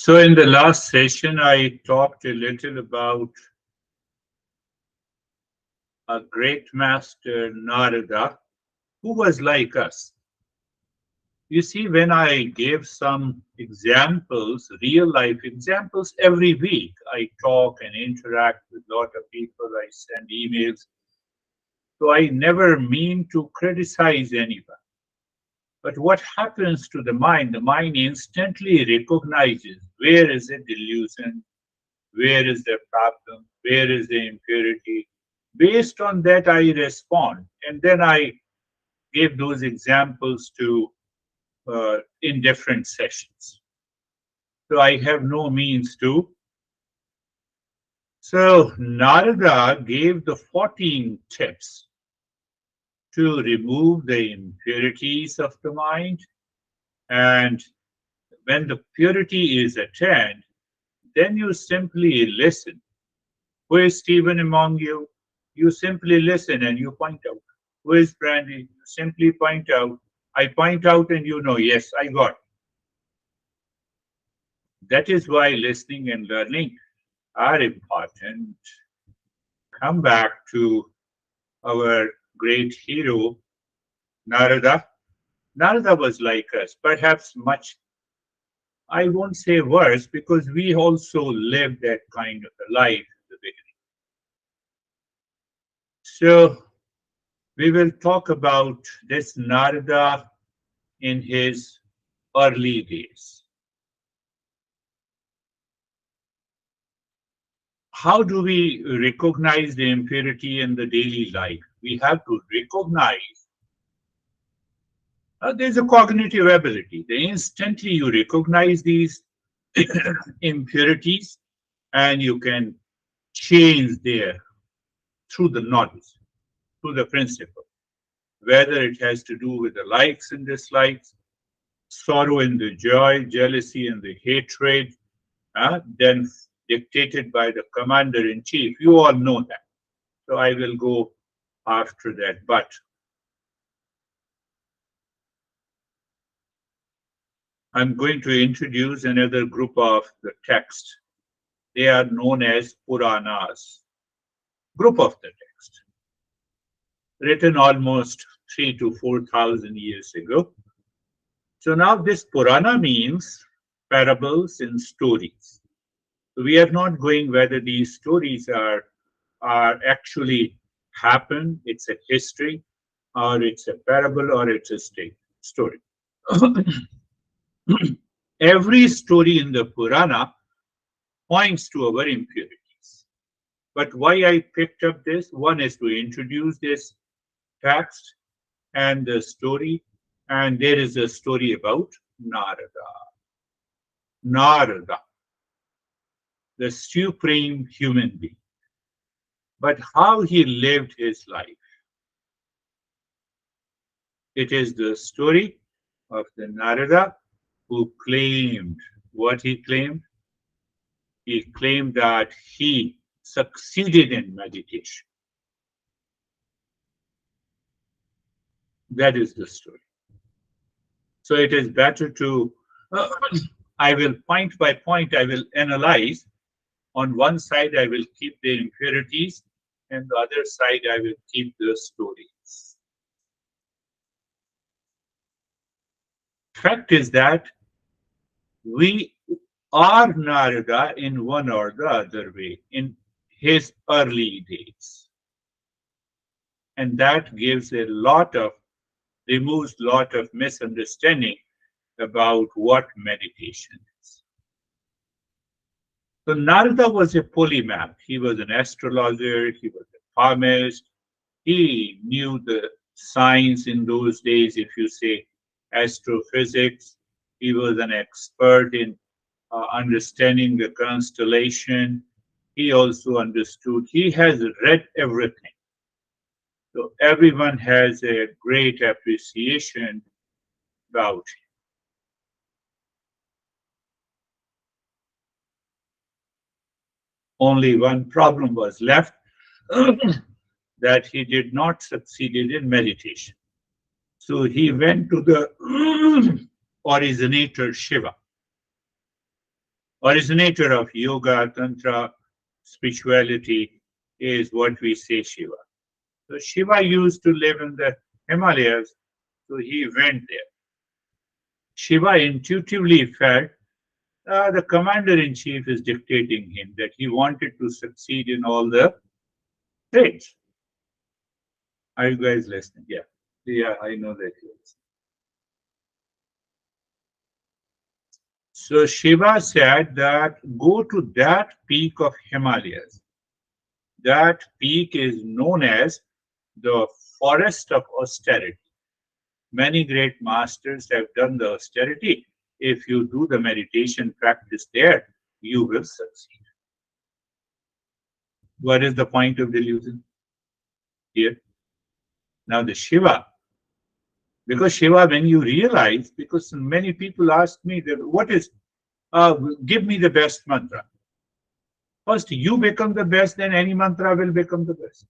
So, in the last session, I talked a little about a great master, Narada, who was like us. You see, when I gave some examples, real life examples, every week, I talk and interact with a lot of people, I send emails. So, I never mean to criticize anyone. But what happens to the mind? The mind instantly recognizes where is the delusion, where is the problem, where is the impurity. Based on that, I respond, and then I give those examples to in different sessions. So I have no means to. So Narada gave the 14 tips to remove the impurities of the mind, and when the purity is attained, then you simply listen. Who is Stephen among you? You simply listen and you point out. Who is Brandy? You simply point out. I point out and you know, yes, I got it. That is why listening and learning are important. Come back to our great hero, Narada. Narada was like us, perhaps much, I won't say worse, because we also lived that kind of a life in the beginning. So we will talk about this Narada in his early days. How do we recognize the impurity in the daily life? We have to recognize there's a cognitive ability. The instantly you recognize these impurities, and you can change there through the knowledge, through the principle, whether it has to do with the likes and dislikes, sorrow and the joy, jealousy and the hatred, then dictated by the commander in chief. You all know that. So I will go after that. But I'm going to introduce another group of the text. They are known as Puranas, group of the text, written almost 3 to 4,000 years ago. So now this Purana means parables and stories. We are not going whether these stories are actually happen, it's a history, or it's a parable, or it's a story. Every story in the Purana points to our impurities. But why I picked up this? One is to introduce this text and the story, and there is a story about Narada. Narada, the supreme human being. But how he lived his life. It is the story of the Narada who claimed what he claimed. He claimed that he succeeded in meditation. That is the story. So it is better to, I will point by point, I will analyze. On one side, I will keep the impurities, and the other side, I will keep the stories. Fact is that we are Narada in one or the other way in his early days. And that gives removes a lot of misunderstanding about what meditation is. So Narada was a polymath. He was an astrologer, he was a palmist, he knew the science in those days, if you say astrophysics. He was an expert in understanding the constellation. He also understood, he has read everything. So everyone has a great appreciation about him. Only one problem was left, that he did not succeed in meditation. So he went to the originator Shiva. originator of yoga, tantra, spirituality is what we say Shiva. So Shiva used to live in the Himalayas, so he went there. Shiva intuitively felt the commander in chief is dictating him that he wanted to succeed in all the things. Are you guys listening? Yeah. Yeah, I know that you're listening. So Shiva said that go to that peak of Himalayas. That peak is known as the forest of austerity. Many great masters have done the austerity. If you do the meditation practice there, you will succeed. What is the point of delusion here? Now, the Shiva, because Shiva, when you realize, because many people ask me that what is, give me the best mantra. First, you become the best, then any mantra will become the best.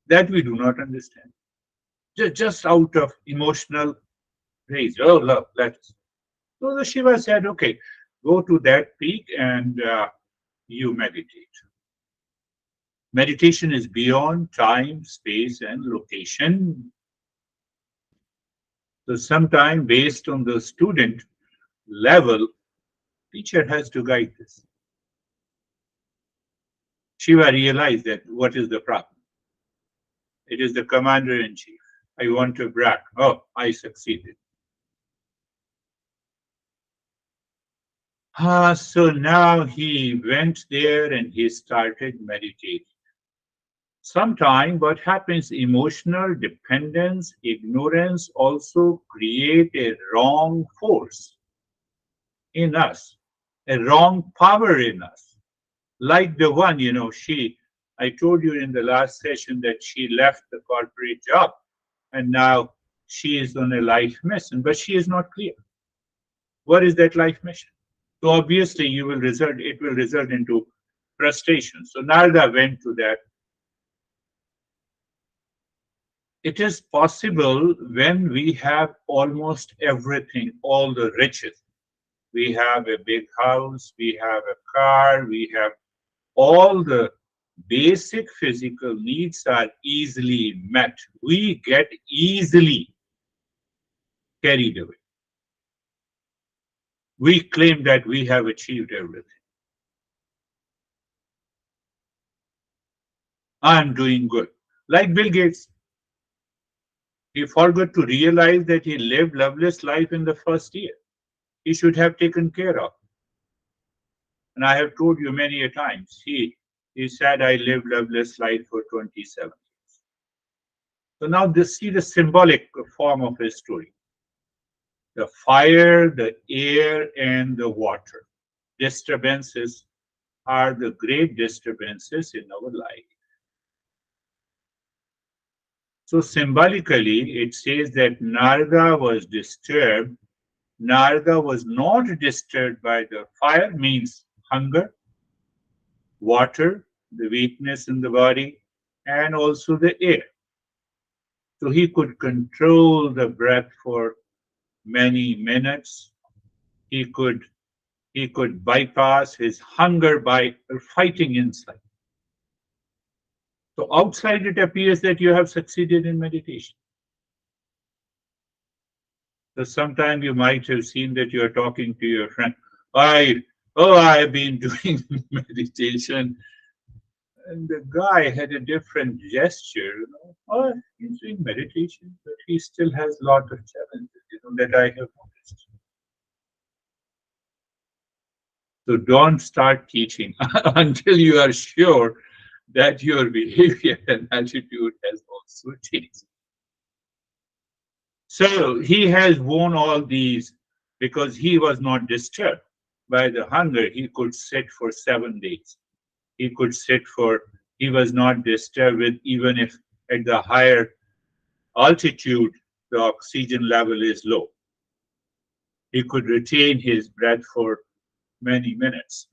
That we do not understand. Just out of emotional rage, oh, love, let's. So the Shiva said, okay, go to that peak and you meditate. Meditation is beyond time, space, and location. So sometime based on the student level, teacher has to guide this. Shiva realized that what is the problem? It is the commander in chief. I want to brag. Oh, I succeeded. So now he went there and he started meditating. Sometime what happens, emotional dependence, ignorance also create a wrong force in us, a wrong power in us. Like the one, I told you in the last session that she left the corporate job and now she is on a life mission, but she is not clear. What is that life mission? So obviously it will result into frustration. So Narada went to that. It is possible when we have almost everything, all the riches. We have a big house, we have a car, we have all the basic physical needs are easily met. We get easily carried away. We claim that we have achieved everything. I'm doing good. Like Bill Gates, he forgot to realize that he lived loveless life in the first year. He should have taken care of. And I have told you many a times, he said, I lived loveless life for 27 years. So now see the symbolic form of his story. The fire, the air, and the water. Disturbances are the great disturbances in our life. So symbolically, it says that Narada was disturbed. Narada was not disturbed by the fire, means hunger, water, the weakness in the body, and also the air. So he could control the breath for many minutes. He could bypass his hunger by fighting inside. So outside it appears that you have succeeded in meditation. So sometime you might have seen that you are talking to your friend. I've been doing meditation. And the guy had a different gesture. Oh, he's doing meditation, but he still has a lot of challenges, that I have noticed. So don't start teaching until you are sure that your behavior and attitude has also changed. So he has won all these because he was not disturbed by the hunger. He could sit for 7 days. He was not disturbed with, even if at the higher altitude the oxygen level is low. He could retain his breath for many minutes.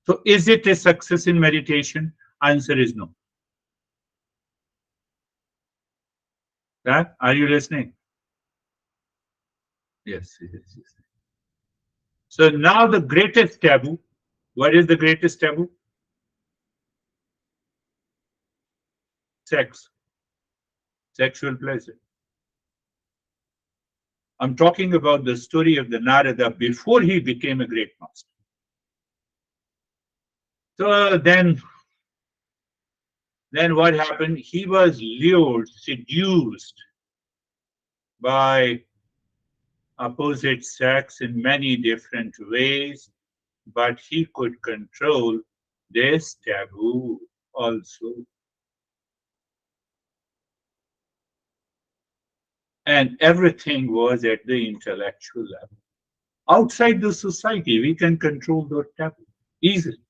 So is it a success in meditation? Answer is no. Are you listening? Yes, yes, yes. So now the greatest taboo. What is the greatest taboo? Sex, sexual pleasure. I'm talking about the story of the Narada before he became a great master. So then what happened? He was lured, seduced by opposite sex in many different ways, but he could control this taboo also. And everything was at the intellectual level. Outside the society, we can control the taboo easily,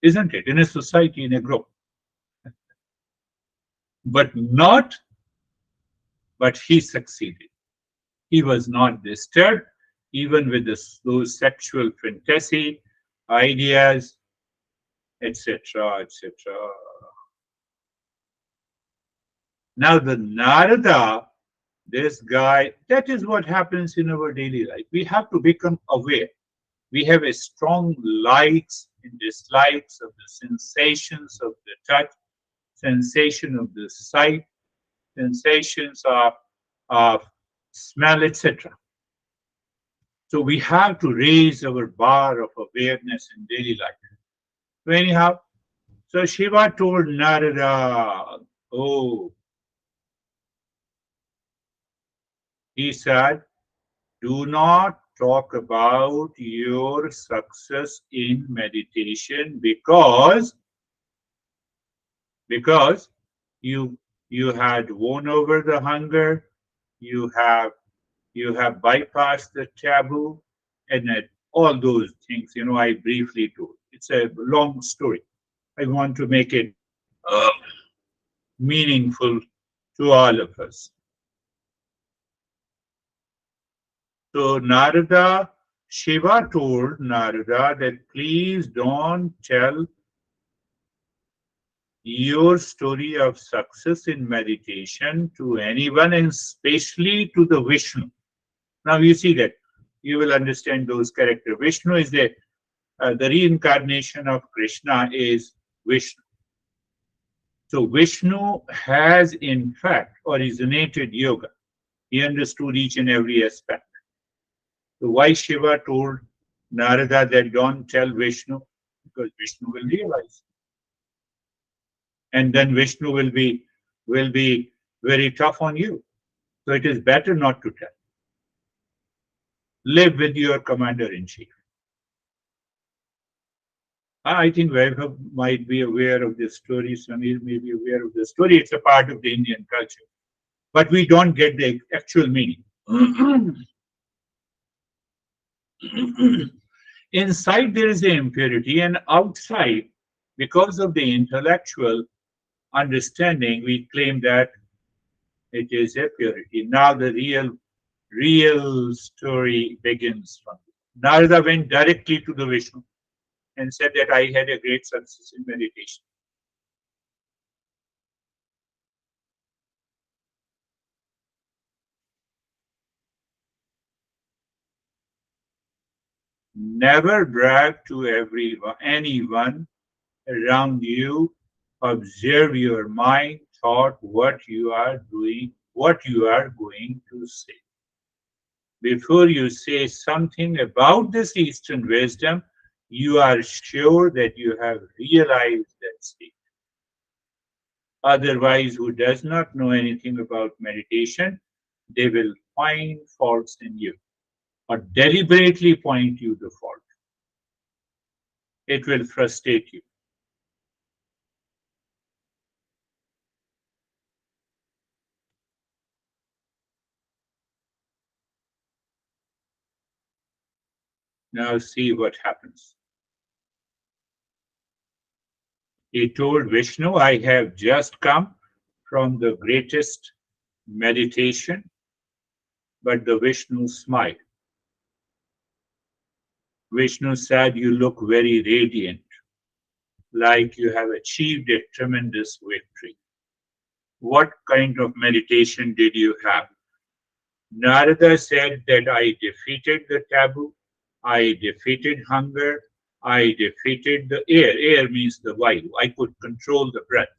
isn't it? In a society, in a group. But not, but he succeeded. He was not disturbed, even with those sexual fantasy, ideas, etc., etc. Now, the Narada, this guy, that is what happens in our daily life. We have to become aware. We have a strong likes and dislikes of the sensations of the touch, sensation of the sight, sensations of smell, etc. So we have to raise our bar of awareness in daily life. So anyhow, so Shiva told Narada, oh, he said, do not talk about your success in meditation because you you had won over the hunger, you have you have bypassed the taboo, and all those things. I briefly told. It's a long story. I want to make it uh, meaningful to all of us. So Shiva told Narada that please don't tell your story of success in meditation to anyone, and especially to the Vishnu. Now you see that you will understand those characters. Vishnu is the reincarnation of Krishna is Vishnu. So Vishnu has in fact originated yoga. He understood each and every aspect. So why Shiva told Narada that don't tell Vishnu? Because Vishnu will realize. And then Vishnu will be very tough on you. So it is better not to tell. Live with your commander in chief. I think Vaibhav might be aware of this story. Samir may be aware of the story. It's a part of the Indian culture. But we don't get the actual meaning. Inside there is the impurity, and outside, because of the intellectual understanding, we claim that it is a purity. Now the real story begins from Narada went directly to the Vishnu and said that I had a great success in meditation. Never brag to anyone around you. Observe your mind, thought, what you are doing, what you are going to say. Before you say something about this Eastern wisdom, you are sure that you have realized that state. Otherwise, who does not know anything about meditation, they will find faults in you or deliberately point you the fault. It will frustrate you. Now see what happens. He told Vishnu, I have just come from the greatest meditation, but the Vishnu smiled. Vishnu said, you look very radiant, like you have achieved a tremendous victory. What kind of meditation did you have? Narada said that I defeated the taboo, I defeated hunger. I defeated the air. Air means the Vayu. I could control the breath.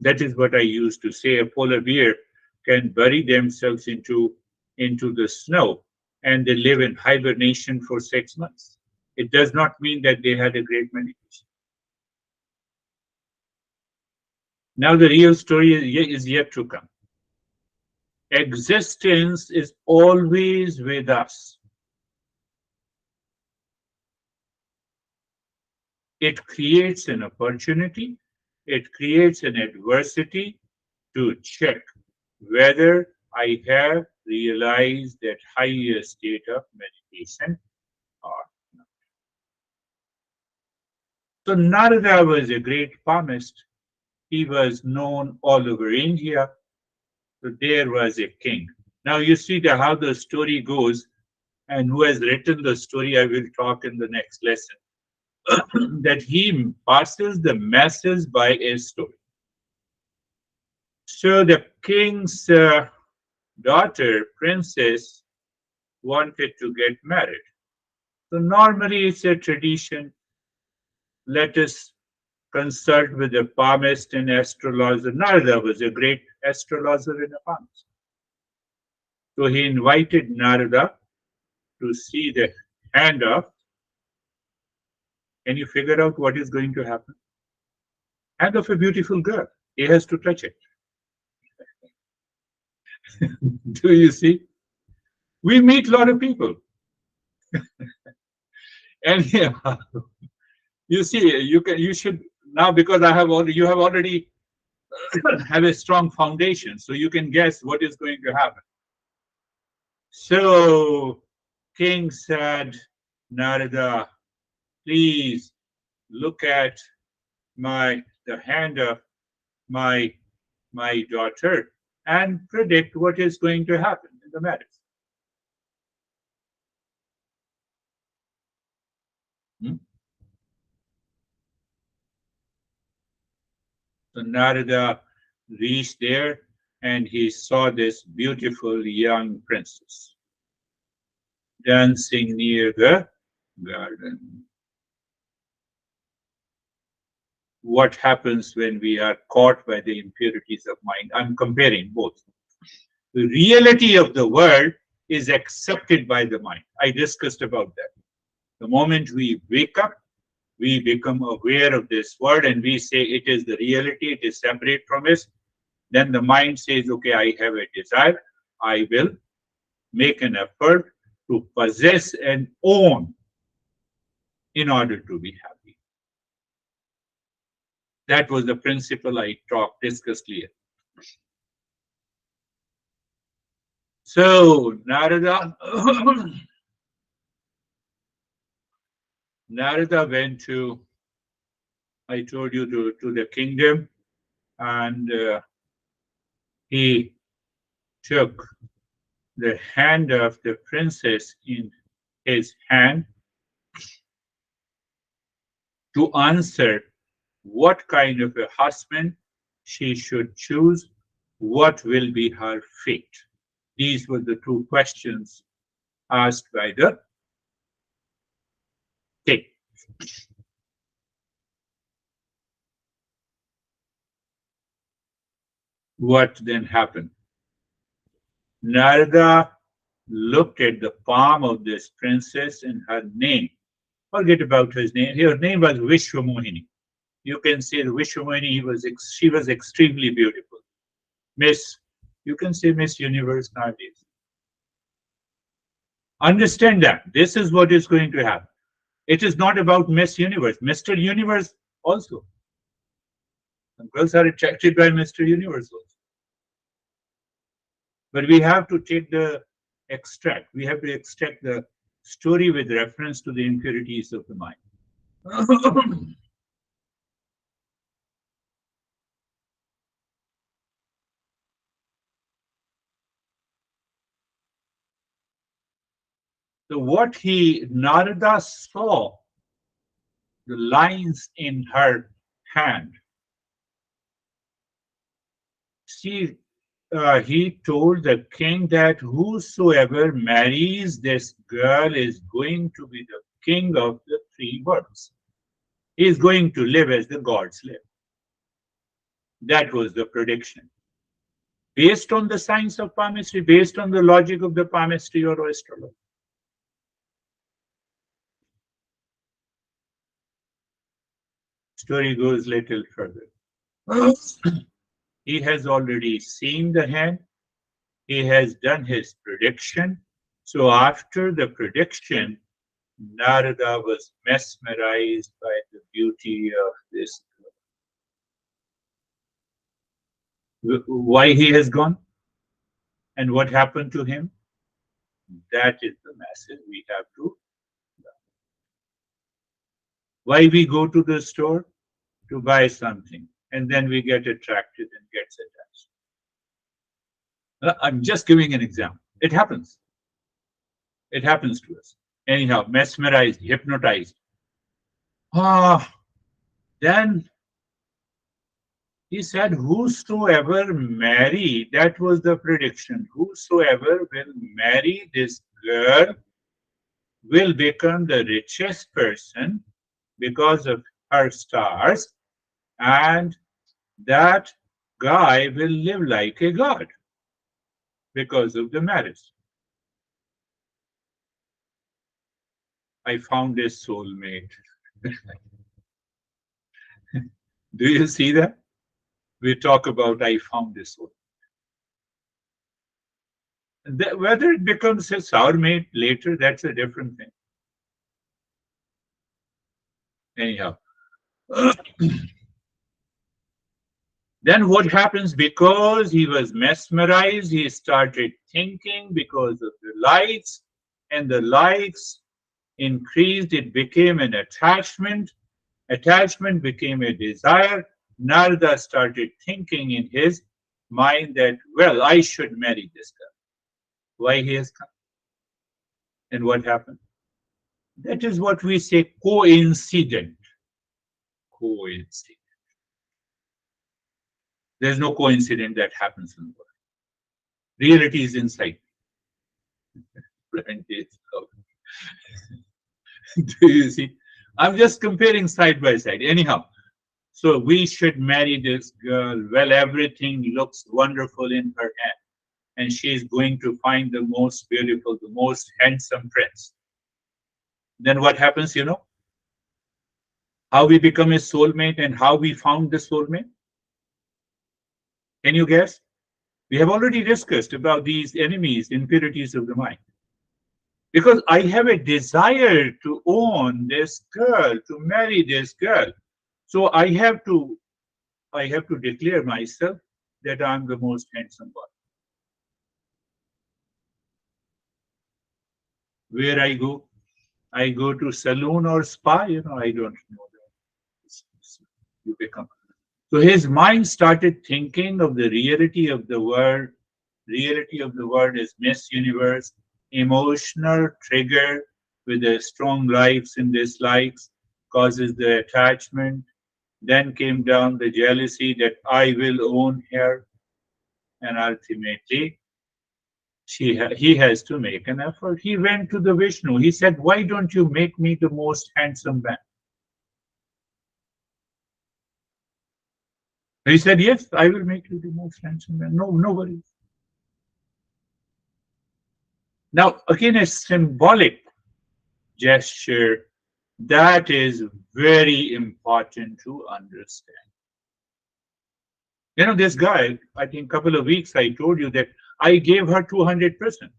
That is what I used to say. A polar bear can bury themselves into the snow and they live in hibernation for 6 months. It does not mean that they had a great meditation. Now the real story is yet to come. Existence is always with us. It creates an opportunity, it creates an adversity to check whether I have realized that higher state of meditation or not. So Narada was a great palmist. He was known all over India. So there was a king. Now you see how the story goes and who has written the story. I will talk in the next lesson. That he passes the masses by a story. So the king's daughter, princess, wanted to get married. So normally it's a tradition. Let us consult with a palmist and astrologer. Narada was a great astrologer and a palmist. So he invited Narada to see the hand of. Can you figure out what is going to happen? Hand of a beautiful girl. He has to touch it. Do you see? We meet a lot of people. And yeah, you see, you should now, because you have already have a strong foundation, so you can guess what is going to happen. So king said, Narada, please look at the hand of my daughter and predict what is going to happen in the marriage. So Narada reached there and he saw this beautiful young princess dancing near the garden. What happens when we are caught by the impurities of mind? I'm comparing both. The reality of the world is accepted by the mind. I discussed about that. The moment we wake up, we become aware of this world and we say it is the reality, it is separate from us. Then the mind says, okay, I have a desire. I will make an effort to possess and own in order to be happy. That was the principle I discussed here. So Narada went to, I told you, to the kingdom, and he took the hand of the princess in his hand to answer what kind of a husband she should choose, what will be her fate. These were the two questions asked by the king. What then happened? Narada looked at the palm of this princess and her name. Forget about his name. Her name was Vishwamohini. You can say the Vishwamohini, she was extremely beautiful. You can say Miss Universe nowadays. Understand that. This is what is going to happen. It is not about Miss Universe. Mr. Universe also. Some girls are attracted by Mr. Universe also. But we have to take the extract. We have to extract the story with reference to the impurities of the mind. So what Narada saw, the lines in her hand. See, he told the king that whosoever marries this girl is going to be the king of the three worlds. He is going to live as the gods live. That was the prediction. Based on the science of palmistry, based on the logic of the palmistry or astrology. Story goes little further. He has already seen the hand. He has done his prediction. So after the prediction, Narada was mesmerized by the beauty of this. Why he has gone and what happened to him? That is the message we have to. Why we go to the store? To buy something, and then we get attracted and gets attached. I'm just giving an example. It happens. It happens to us. Anyhow, mesmerized, hypnotized. Ah, then he said, whosoever marry, that was the prediction, whosoever will marry this girl will become the richest person because of her stars, and that guy will live like a god because of the marriage. I found a soulmate. Do you see that? We talk about I found a soulmate. Whether it becomes a soulmate later, that's a different thing. Anyhow. Then what happens? Because he was mesmerized, he started thinking because of the lights, and the lights increased. It became an attachment. Attachment became a desire. Narada started thinking in his mind that, well, I should marry this girl. Why he has come? And what happened? That is what we say coincident. Coincident. There's no coincidence that happens in the world. Reality is inside. Do you see? I'm just comparing side by side. Anyhow, so we should marry this girl. Well, everything looks wonderful in her hand, and she is going to find the most beautiful, the most handsome prince. Then what happens, you know? How we become a soulmate and how we found the soulmate? Can you guess? We have already discussed about these enemies, impurities of the mind. Because I have a desire to own this girl, to marry this girl. So I have to declare myself that I'm the most handsome one. Where I go to saloon or spa, I don't know that. You become. So his mind started thinking of the reality of the world. Reality of the world is Miss Universe, emotional trigger with the strong likes and dislikes causes the attachment. Then came down the jealousy that I will own her, and ultimately he has to make an effort. He went to the Vishnu. He said, "Why don't you make me the most handsome man?" He said, "Yes, I will make you the most handsome man. No, no worries." Now, again, a symbolic gesture that is very important to understand. This guy, I think a couple of weeks I told you that I gave her 200%.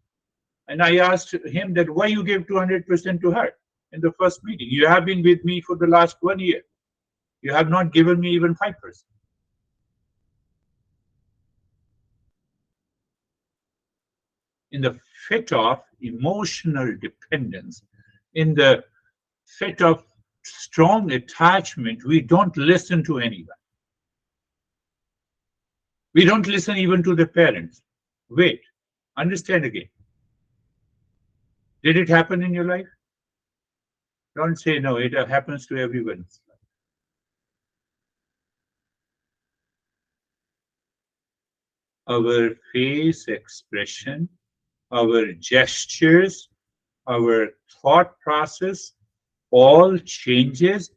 And I asked him that why you gave 200% to her in the first meeting. You have been with me for the last 1 year. You have not given me even 5%. In the fit of emotional dependence, in the fit of strong attachment, we don't listen to anyone. We don't listen even to the parents. Wait, understand again. Did it happen in your life? Don't say no, it happens to everyone. our face expression, our gestures, our thought process all changes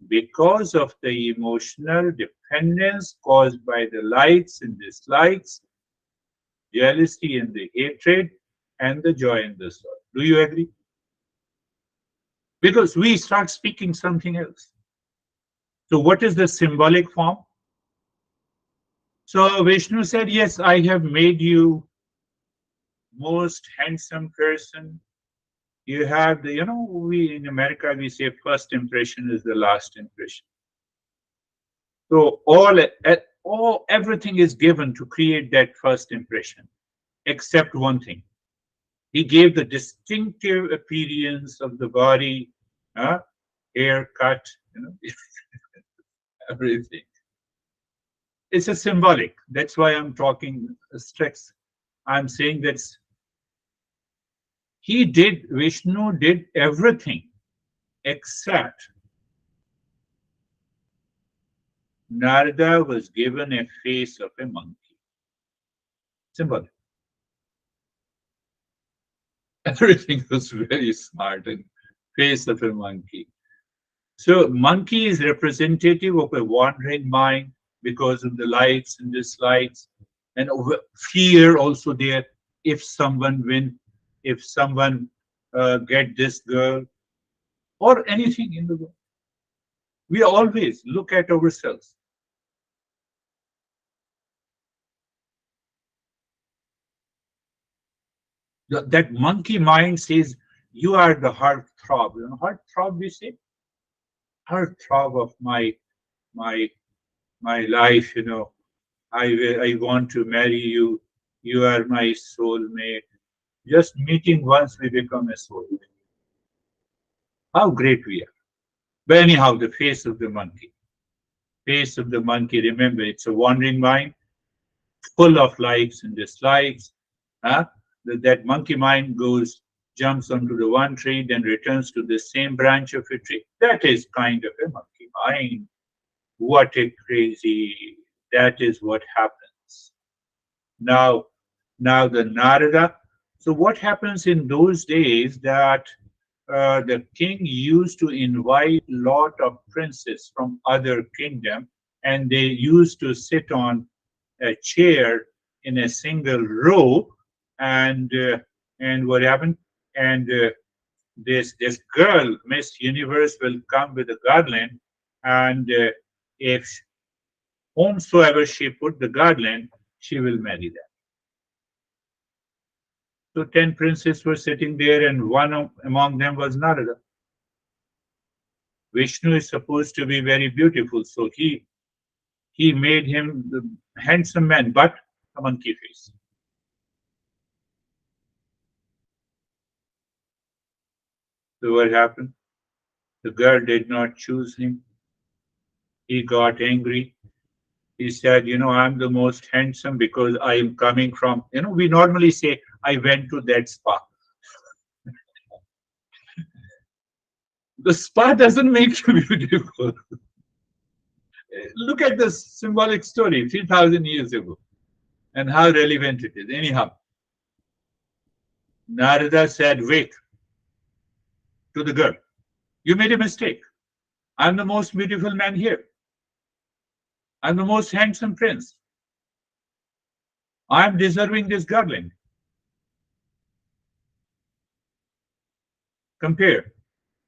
because of the emotional dependence caused by the likes and dislikes, jealousy and the hatred, and the joy and the sorrow. Do you agree? Because we start speaking something else. So, what is the symbolic form? So, Vishnu said, yes, I have made you most handsome person. You have the, we in America, we say first impression is the last impression. So, everything is given to create that first impression, except one thing. He gave the distinctive appearance of the body, uh, haircut, everything. It's a symbolic. That's why I'm talking stress. I'm saying that Vishnu did everything except Narada was given a face of a monkey. Symbolic. Everything was very smart and face of a monkey. So monkey is representative of a wandering mind because of the likes and dislikes and fear also there. If someone win, if someone get this girl or anything in the world, we always look at ourselves. That monkey mind says, "You are the heart throb." Heart throb. We say, heart throb of my my life. I want to marry you. You are my soulmate. Just meeting once, we become a soulmate. How great we are. But anyhow, the face of the monkey. Face of the monkey, remember, it's a wandering mind, full of likes and dislikes. Huh? That monkey mind jumps onto the one tree, then returns to the same branch of a tree. That is kind of a monkey mind. What a crazy, that is what happens. Now, now the Narada. So what happens in those days that the king used to invite lot of princes from other kingdom, and they used to sit on a chair in a single row, and what happened? And this girl, Miss Universe, will come with a garland, and if whomsoever she put the garland, she will marry them. So 10 princes were sitting there, and among them was Narada. Vishnu is supposed to be very beautiful, so he made him the handsome man, but a monkey face. So what happened? The girl did not choose him. He got angry. He said, I'm the most handsome because I am coming from, we normally say, I went to that spa. The spa doesn't make you beautiful. Look at the symbolic story 3,000 years ago and how relevant it is. Anyhow, Narada said, wait, to the girl, you made a mistake. I'm the most beautiful man here. I'm the most handsome prince. I'm deserving this garland. Compare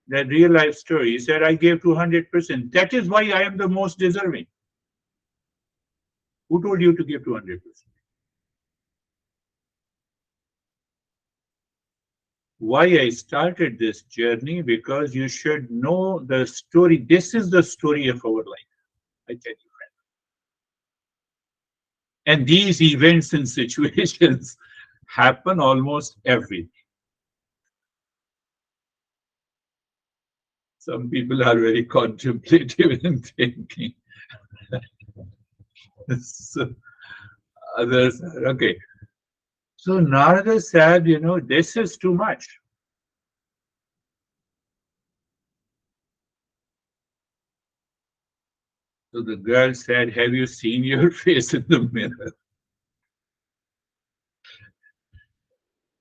that real life story. He said, I gave 200%. That is why I am the most deserving. Who told you to give 200%? Why I started this journey? Because you should know the story. This is the story of our life. I tell you, friend. And these events and situations happen almost every day. Some people are very contemplative in thinking. So others are okay. So Narada said, this is too much. So the girl said, have you seen your face in the mirror?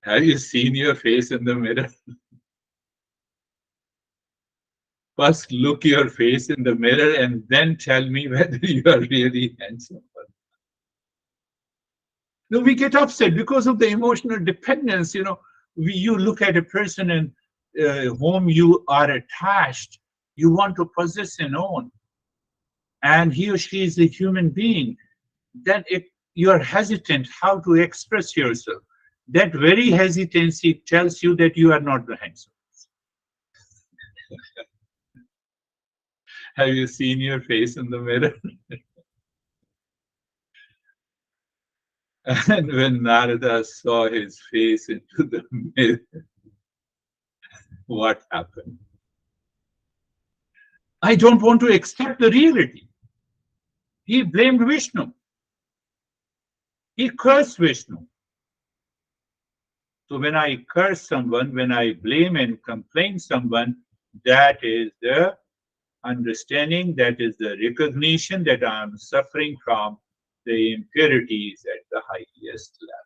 Have you seen your face in the mirror? First, look your face in the mirror and then tell me whether you are really handsome. No, we get upset because of the emotional dependence. You look at a person and whom you are attached, you want to possess and own, and he or she is a human being. Then you are hesitant how to express yourself. That very hesitancy tells you that you are not the handsome. Have you seen your face in the mirror? And when Narada saw his face into the mirror, what happened? I don't want to accept the reality. He blamed Vishnu. He cursed Vishnu. So when I curse someone, when I blame and complain someone, that is the understanding, that is the recognition that I am suffering from the impurities at the highest level.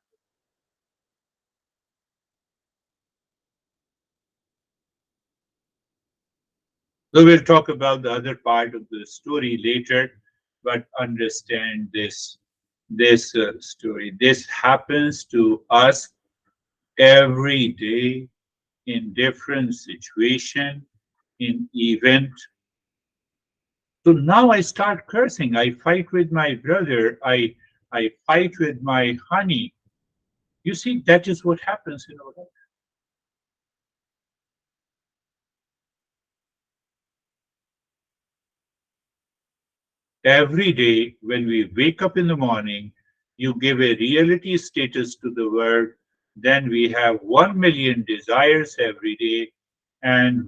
So we'll talk about the other part of the story later, but understand this story. This happens to us every day in different situation, in event. So now I start cursing. I fight with my brother. I fight with my honey. You see, that is what happens in our life. Every day when we wake up in the morning, you give a reality status to the world. Then we have 1 million desires every day, and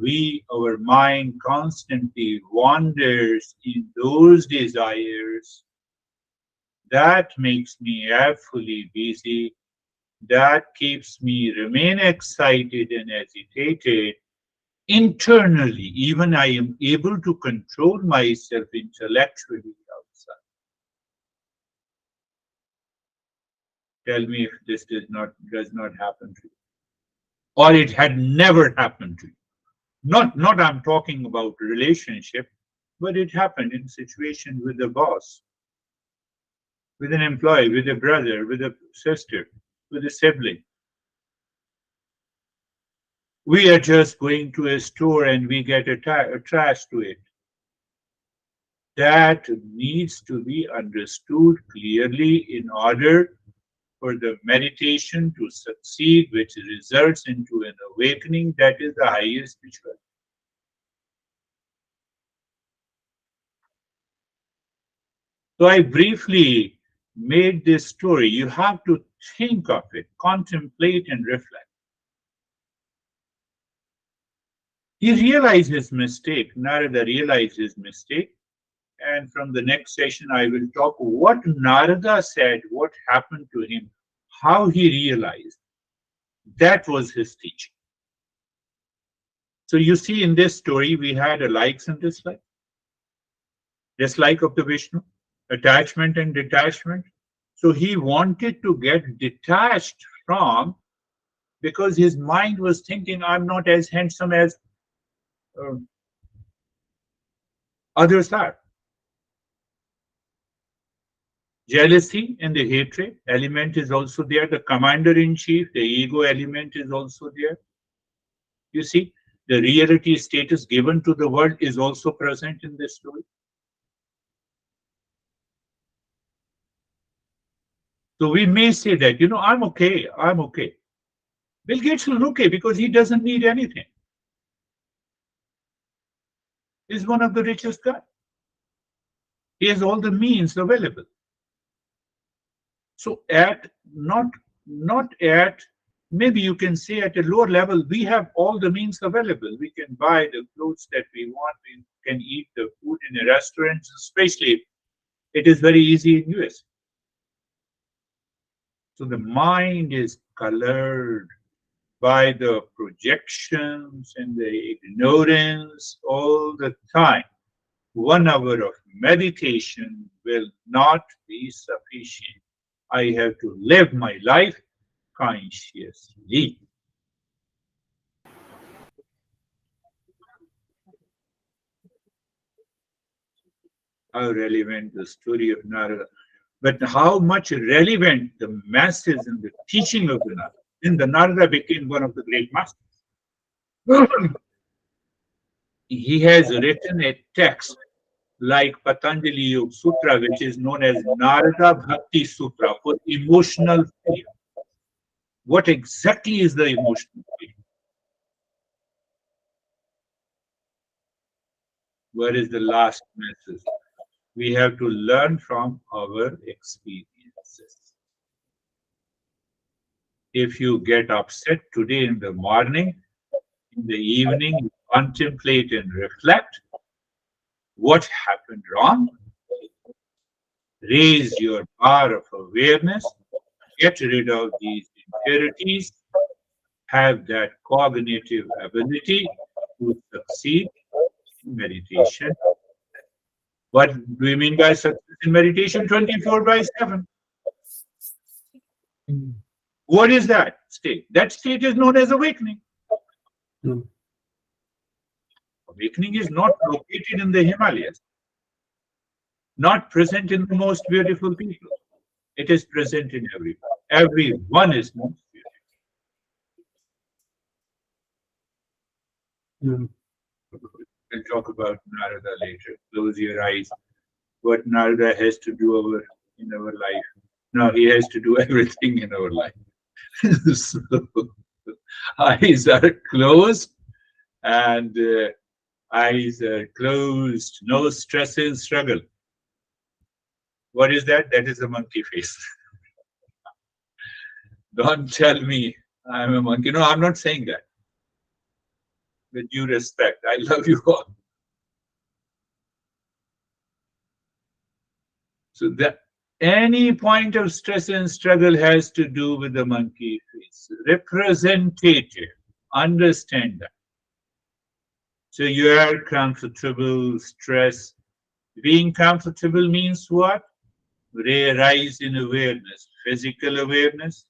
our mind constantly wanders in those desires. That makes me fully busy. That keeps me remain excited and agitated. Internally, even I am able to control myself intellectually outside. Tell me if this does not happen to you. Or it had never happened to you. Not I'm talking about relationship, but it happened in situation with a boss, with an employee, with a brother, with a sister, with a sibling. We are just going to a store and we get attached to it. That needs to be understood clearly in order for the meditation to succeed, which results into an awakening that is the highest spiritual. So I briefly made this story. You have to think of it, contemplate and reflect. He realized his mistake. Narada realized his mistake. And from the next session, I will talk what Narada said, what happened to him, how he realized. That was his teaching. So you see in this story, we had a likes and dislikes. Dislike of the Vishnu, attachment and detachment. So he wanted to get detached from, because his mind was thinking, I'm not as handsome as uh, others are. Jealousy and the hatred element is also there. The commander in chief, the ego element is also there. You see, the reality status given to the world is also present in this story. So we may say that, I'm okay, I'm okay. Bill Gates is okay because he doesn't need anything. He's one of the richest guys. He has all the means available. So not at, maybe you can say at a lower level, we have all the means available. We can buy the clothes that we want. We can eat the food in a restaurant, especially it is very easy in US. So the mind is colored by the projections and the ignorance all the time. 1 hour of meditation will not be sufficient. I have to live my life consciously. How relevant the story of Narada, but how much relevant the masses and the teaching of the Narada. Then the Narada became one of the great masters. He has written a text like Patanjali Yoga Sutra, which is known as Narada Bhakti Sutra for emotional freedom. What exactly is the emotional freedom? Where is the last message? We have to learn from our experiences. If you get upset today in the morning, in the evening, you contemplate and reflect what happened wrong, raise your bar of awareness, get rid of these impurities, have that cognitive ability to succeed in meditation. What do we mean by success in meditation? 24 by 7. Mm. What is that state? That state is known as awakening. Mm. Awakening is not located in the Himalayas, not present in the most beautiful people. It is present in everyone. Everyone is most Mm. beautiful. We'll talk about Narada later. Close your eyes. What Narada has to do in our life. No, he has to do everything in our life. So, eyes are closed and eyes are closed. No stress and struggle. What is that? That is a monkey face. Don't tell me I'm a monkey. No, I'm not saying that. With due respect, I love you all. So that any point of stress and struggle has to do with the monkey face. Representative. Understand that. So you are comfortable, stress. Being comfortable means what? Rise in awareness, physical awareness,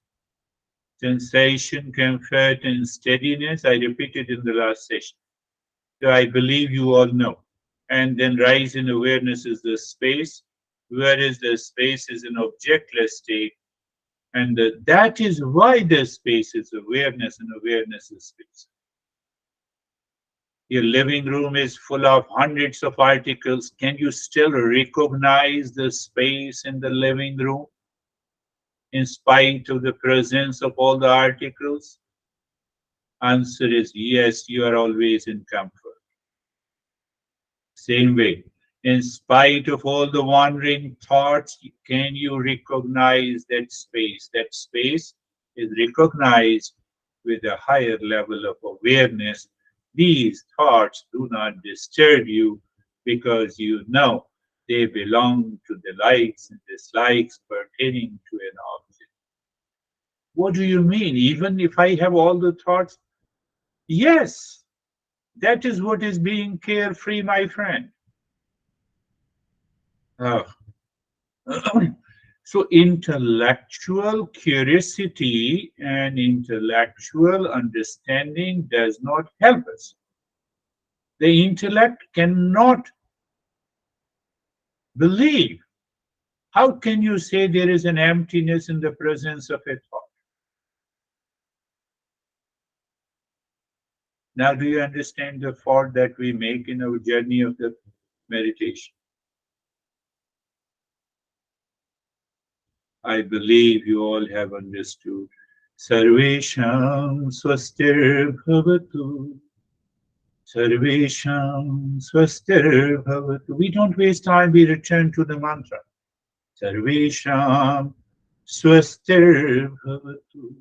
sensation, comfort, and steadiness. I repeated in the last session. So I believe you all know. And then rise in awareness is the space, whereas the space is an objectless state. And that is why the space is awareness and awareness is space. Your living room is full of hundreds of articles. Can you still recognize the space in the living room in spite of the presence of all the articles? Answer is yes, you are always in comfort. Same way, in spite of all the wandering thoughts, can you recognize that space? That space is recognized with a higher level of awareness. These thoughts do not disturb you because you know they belong to the likes and dislikes pertaining to an object. What do you mean? Even if I have all the thoughts? Yes, that is what is being carefree, my friend. Oh. So intellectual curiosity and intellectual understanding does not help us. The intellect cannot believe. How can you say there is an emptiness in the presence of a thought? Now, do you understand the fault that we make in our journey of the meditation? I believe you all have understood. Sarvesham swastir bhavatu. Sarvesham swastir bhavatu. We don't waste time, we return to the mantra. Sarvesham swastir bhavatu.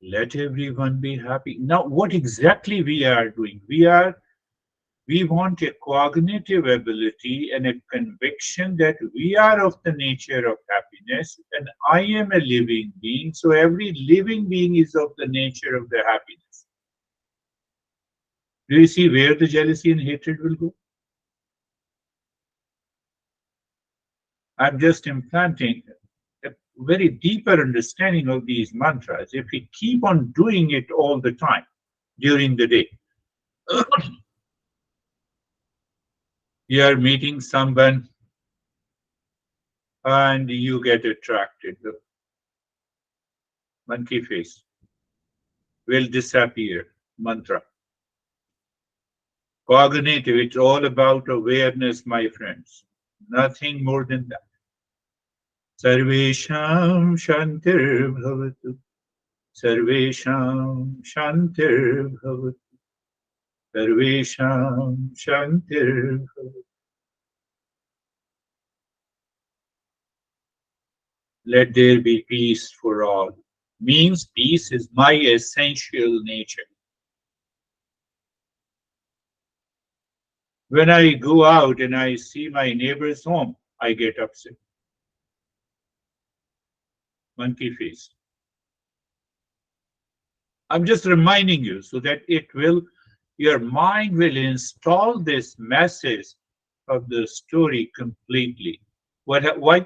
Let everyone be happy. Now, what exactly we are doing? We want a cognitive ability and a conviction that we are of the nature of happiness and I am a living being. So every living being is of the nature of the happiness. Do you see where the jealousy and hatred will go? I'm just implanting a very deeper understanding of these mantras if we keep on doing it all the time during the day. You are meeting someone and you get attracted. The monkey face will disappear. Mantra. Cognitive, it's all about awareness, my friends. Nothing more than that. Sarvesham Shantir Bhavatu. Sarvesham Shantir Bhavatu. Sarvesham Shantir Bhavatu. Let there be peace for all. Means peace is my essential nature. When I go out and I see my neighbor's home, I get upset. Monkey face. I'm just reminding you so that your mind will install this message of the story completely. Why?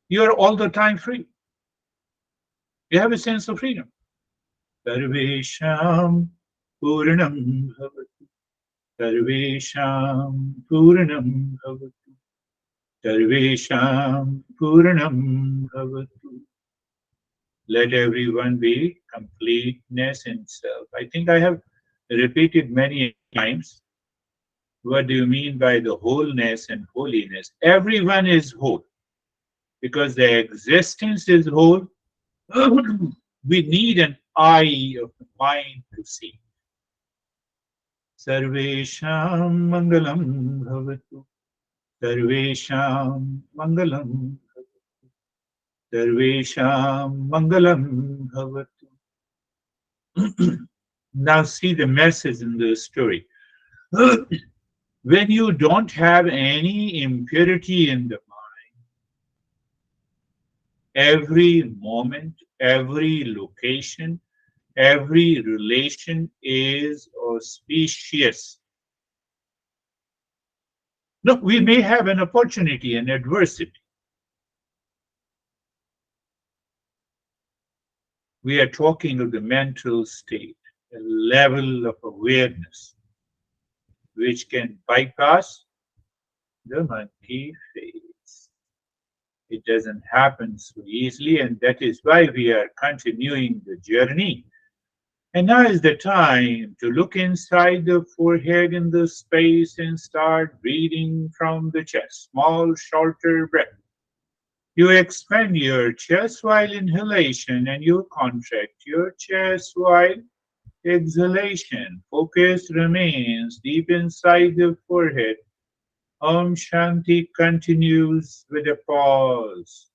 You're all the time free. You have a sense of freedom. Sarvesham Puranam Bhavatu. Sarvesham Puranam Bhavatu. Sarvesham Puranam Bhavatu. Let everyone be completeness in self. I think I have repeated many times. What do you mean by the wholeness and holiness? Everyone is whole because the existence is whole. We need an eye of the mind to see. Sarvesham Mangalam Bhavatu. Sarvesham Mangalam Bhavatu. Sarvesham Mangalam Bhavatu. Now see the message in the story. When you don't have any impurity in the mind, every moment, every location, every relation is auspicious. Look, we may have an opportunity and adversity. We are talking of the mental state, a level of awareness which can bypass the monkey face. It doesn't happen so easily, and that is why we are continuing the journey. And now is the time to look inside the forehead in the space and start breathing from the chest. Small, shorter breath. You expand your chest while inhalation and you contract your chest while exhalation. Focus remains deep inside the forehead. Om Shanti continues with a pause.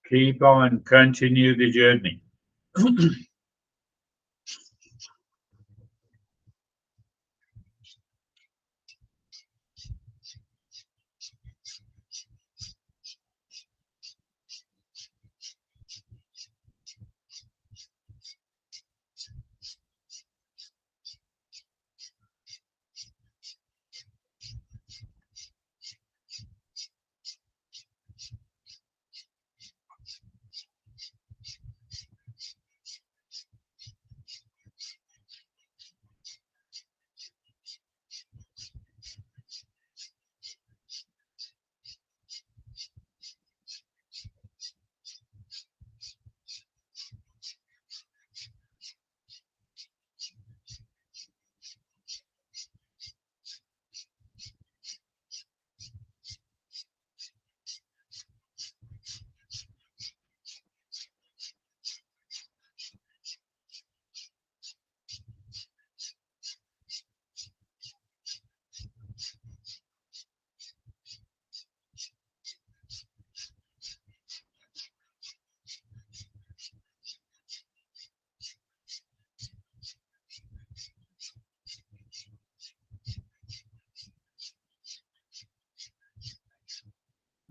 Keep on, continue the journey.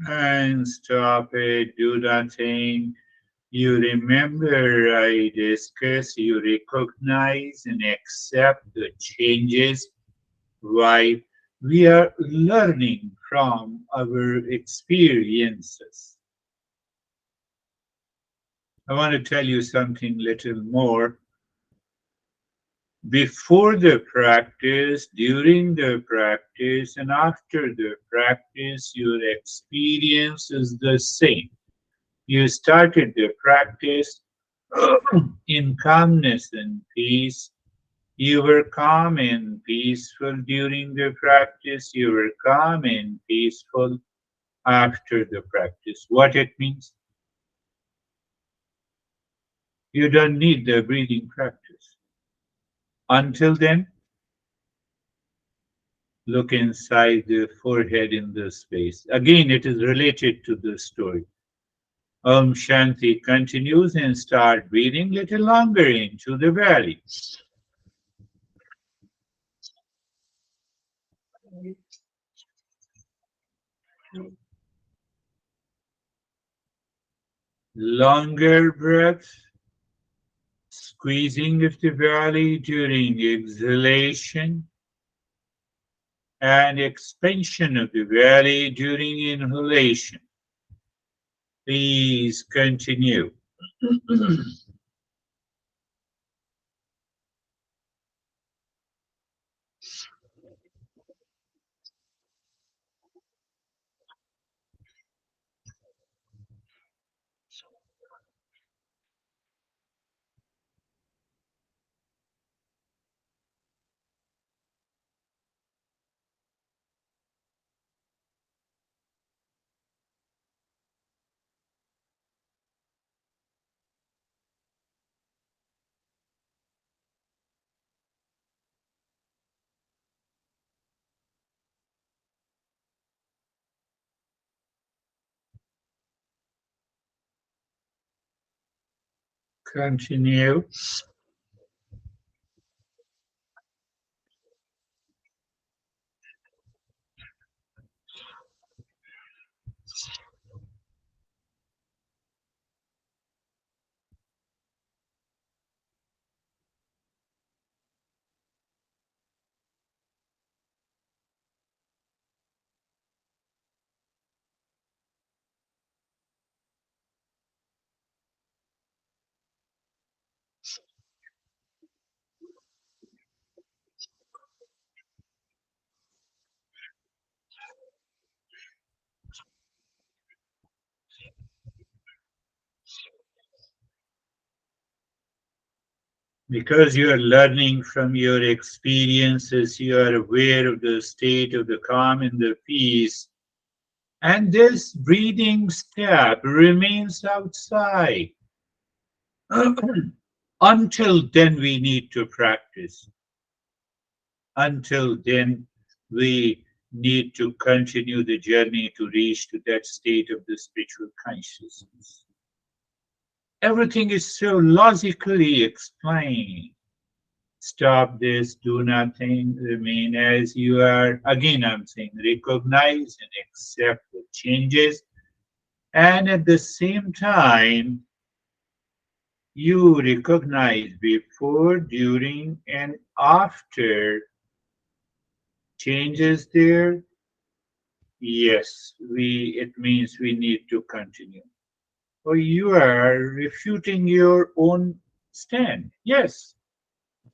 And stop it, do nothing. You remember, I discuss, you recognize and accept the changes. Why? We are learning from our experiences. I want to tell you something little more. Before the practice, during the practice, and after the practice, your experience is the same. You started the practice in calmness and peace. You were calm and peaceful during the practice. You were calm and peaceful after the practice. What it means? You don't need the breathing practice. Until then, look inside the forehead in the space. Again, it is related to the story. Om Shanti continues and start breathing little longer into the belly. Longer breath, squeezing of the belly during exhalation and expansion of the belly during inhalation. Please continue. Continue. Because you are learning from your experiences, you are aware of the state of the calm and the peace. And this breathing step remains outside. Until then, we need to practice. Until then, we need to continue the journey to reach to that state of the spiritual consciousness. Everything is so logically explained. Stop this, do nothing, remain as you are. Again, I'm saying recognize and accept the changes. And at the same time, you recognize before, during, and after changes there. Yes, it means we need to continue. Or you are refuting your own stand. Yes,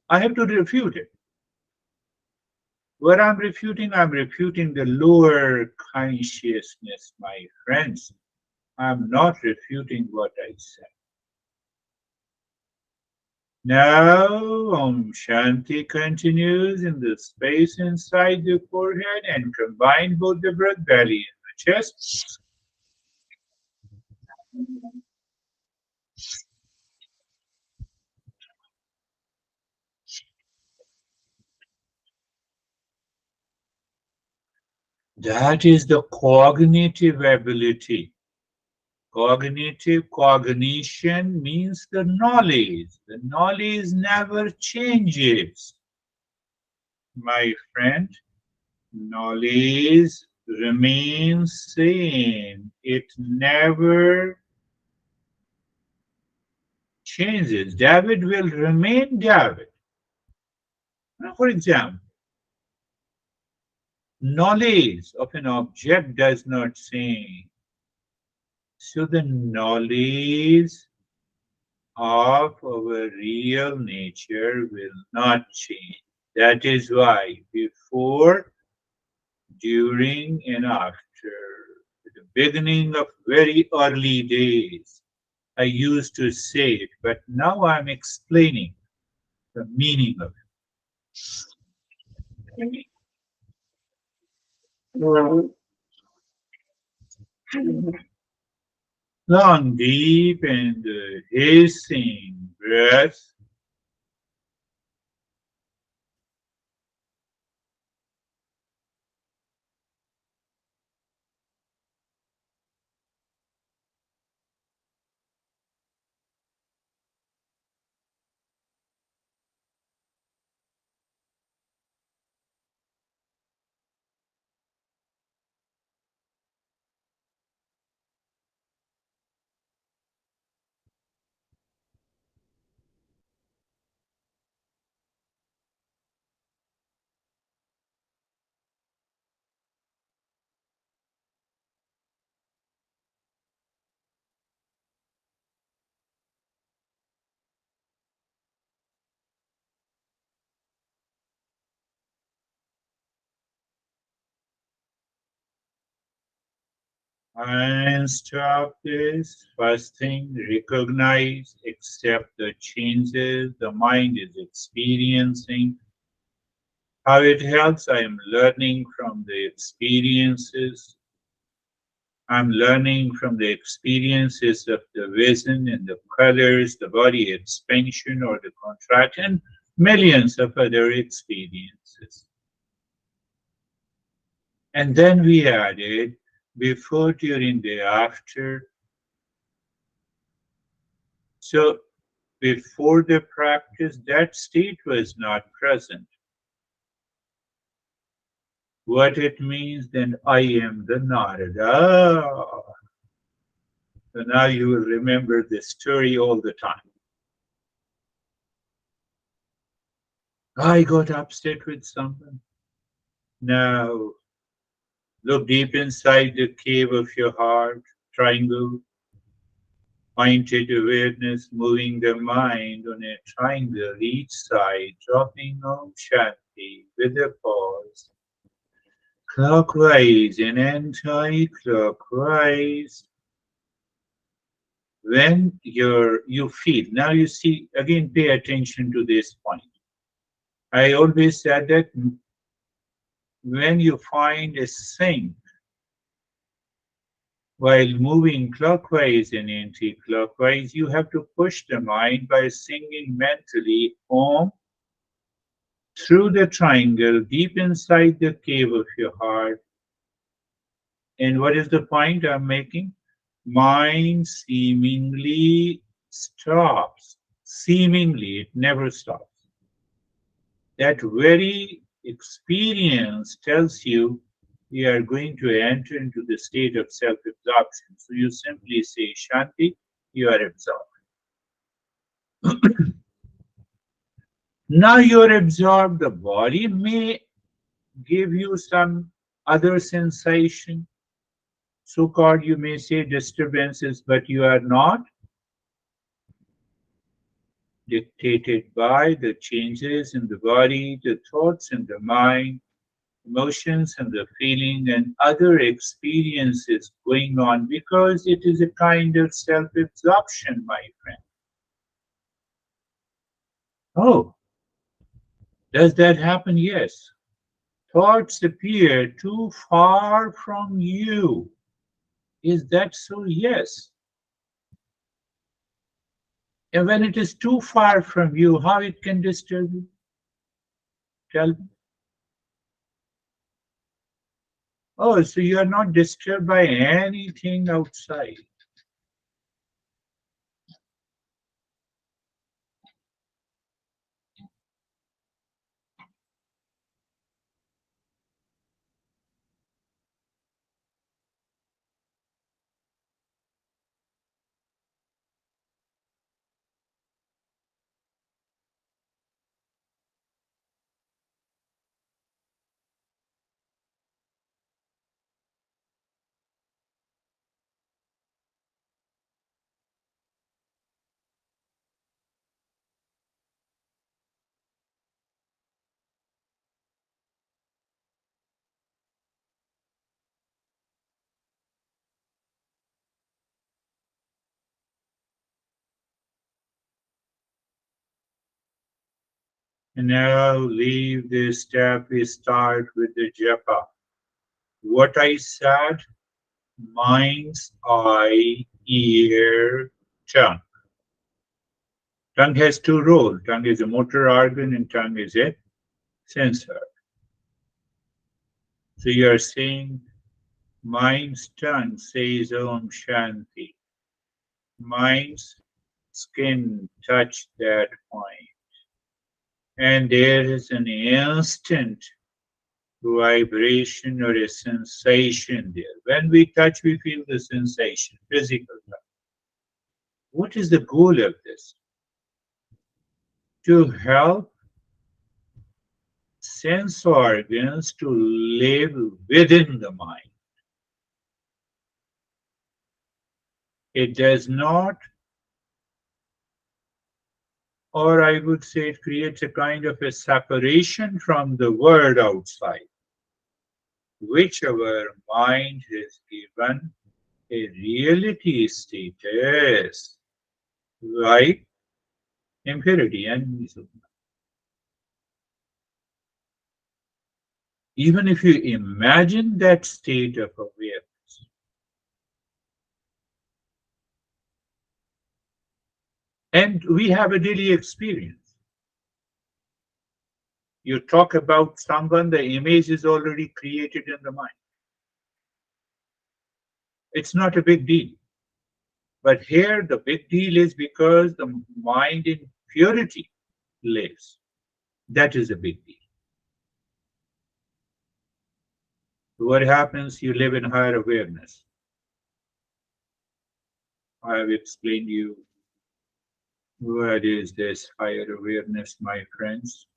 I have to refute it. What I'm refuting the lower consciousness, my friends. I'm not refuting what I said. Now, Om Shanti continues in the space inside the forehead and combine both the breath belly and the chest. That is the cognitive ability. Cognitive cognition means the knowledge. The knowledge never changes, my friend. Knowledge remains same. It never changes. David will remain David. Now, for example, knowledge of an object does not change. So the knowledge of our real nature will not change. That is why before, during, and after, at the beginning of very early days, I used to say it, but now I'm explaining the meaning of it. Long, deep, and hissing breath. And stop this. First thing, recognize, accept the changes the mind is experiencing. How it helps, I am learning from the experiences. I'm learning from the experiences of the vision and the colors, the body expansion or the contraction, millions of other experiences. And then we added before, during, the after. So before the practice, that state was not present. What it means, then I am the Narada. So now you will remember this story all the time. I got upset with someone. Now look deep inside the cave of your heart, triangle, pointed awareness, moving the mind on a triangle each side, dropping Om Shanti with a pause, clockwise and anti-clockwise. When you feel, now you see, again pay attention to this point. I always said that when you find a thing while moving clockwise and anti-clockwise, you have to push the mind by singing mentally Om through the triangle deep inside the cave of your heart. And what is the point I'm making? Mind seemingly stops. Seemingly, it never stops. That very experience tells you you are going to enter into the state of self absorption. So you simply say, Shanti, you are absorbed. Now you're absorbed, the body may give you some other sensation. So called, you may say, disturbances, but you are not dictated by the changes in the body, the thoughts in the mind, emotions and the feeling, and other experiences going on because it is a kind of self absorption, my friend. Oh, does that happen? Yes. Thoughts appear too far from you. Is that so? Yes. And when it is too far from you, how it can disturb you? Tell me. Oh, so you are not disturbed by anything outside. And now leave this step. We start with the japa. What I said, mind's eye, ear, tongue. Tongue has two roles. Tongue is a motor organ and tongue is a sensor. So you are saying mind's tongue says Om Shanti. Mind's skin touched that point. And there is an instant vibration or a sensation there. When we touch, we feel the sensation, physical touch. What is the goal of this? To help sense organs to live within the mind. It does not, or I would say, it creates a kind of a separation from the world outside, which our mind has given a reality status, like impurity and misery. Even if you imagine that state of awareness, and we have a daily experience. You talk about someone, the image is already created in the mind. It's not a big deal. But here, the big deal is because the mind in purity lives. That is a big deal. What happens? You live in higher awareness. I have explained you what is this higher awareness, my friends.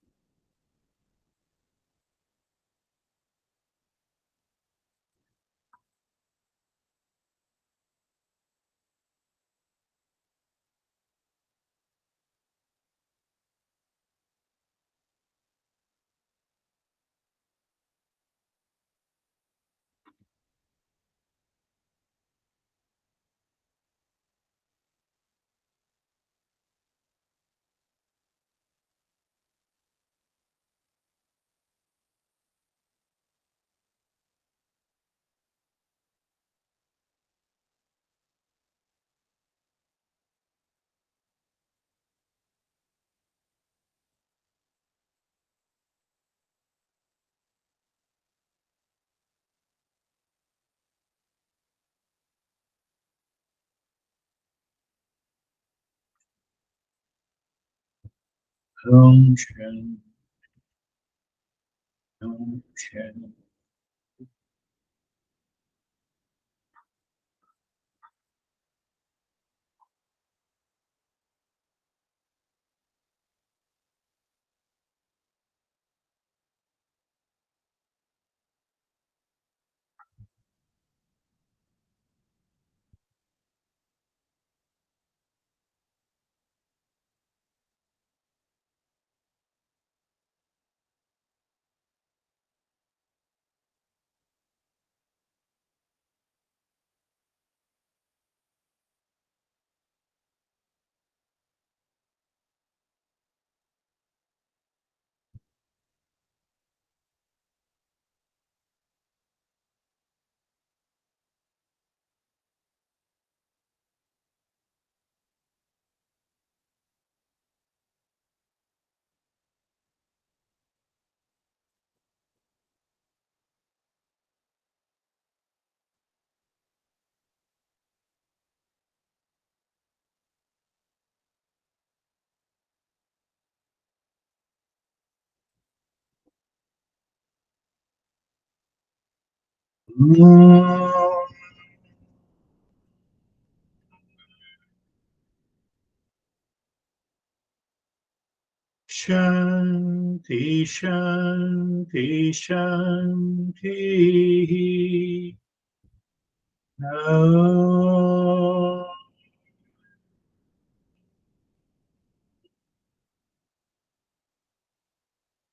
Om Shanti, Om Shanti. Om Shanti, Shanti, Shanti. Om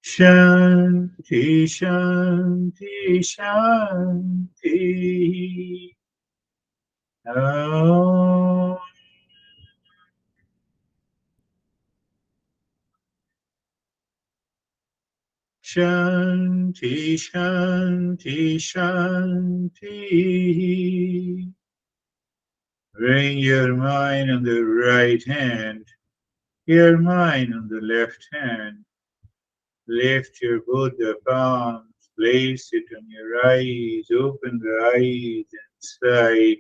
Shanti, Shanti, Shanti. Om Shanti, Shanti, Shanti. Bring your mind on the right hand, your mind on the left hand. Lift your Buddha palms, place it on your eyes, open the eyes and sigh.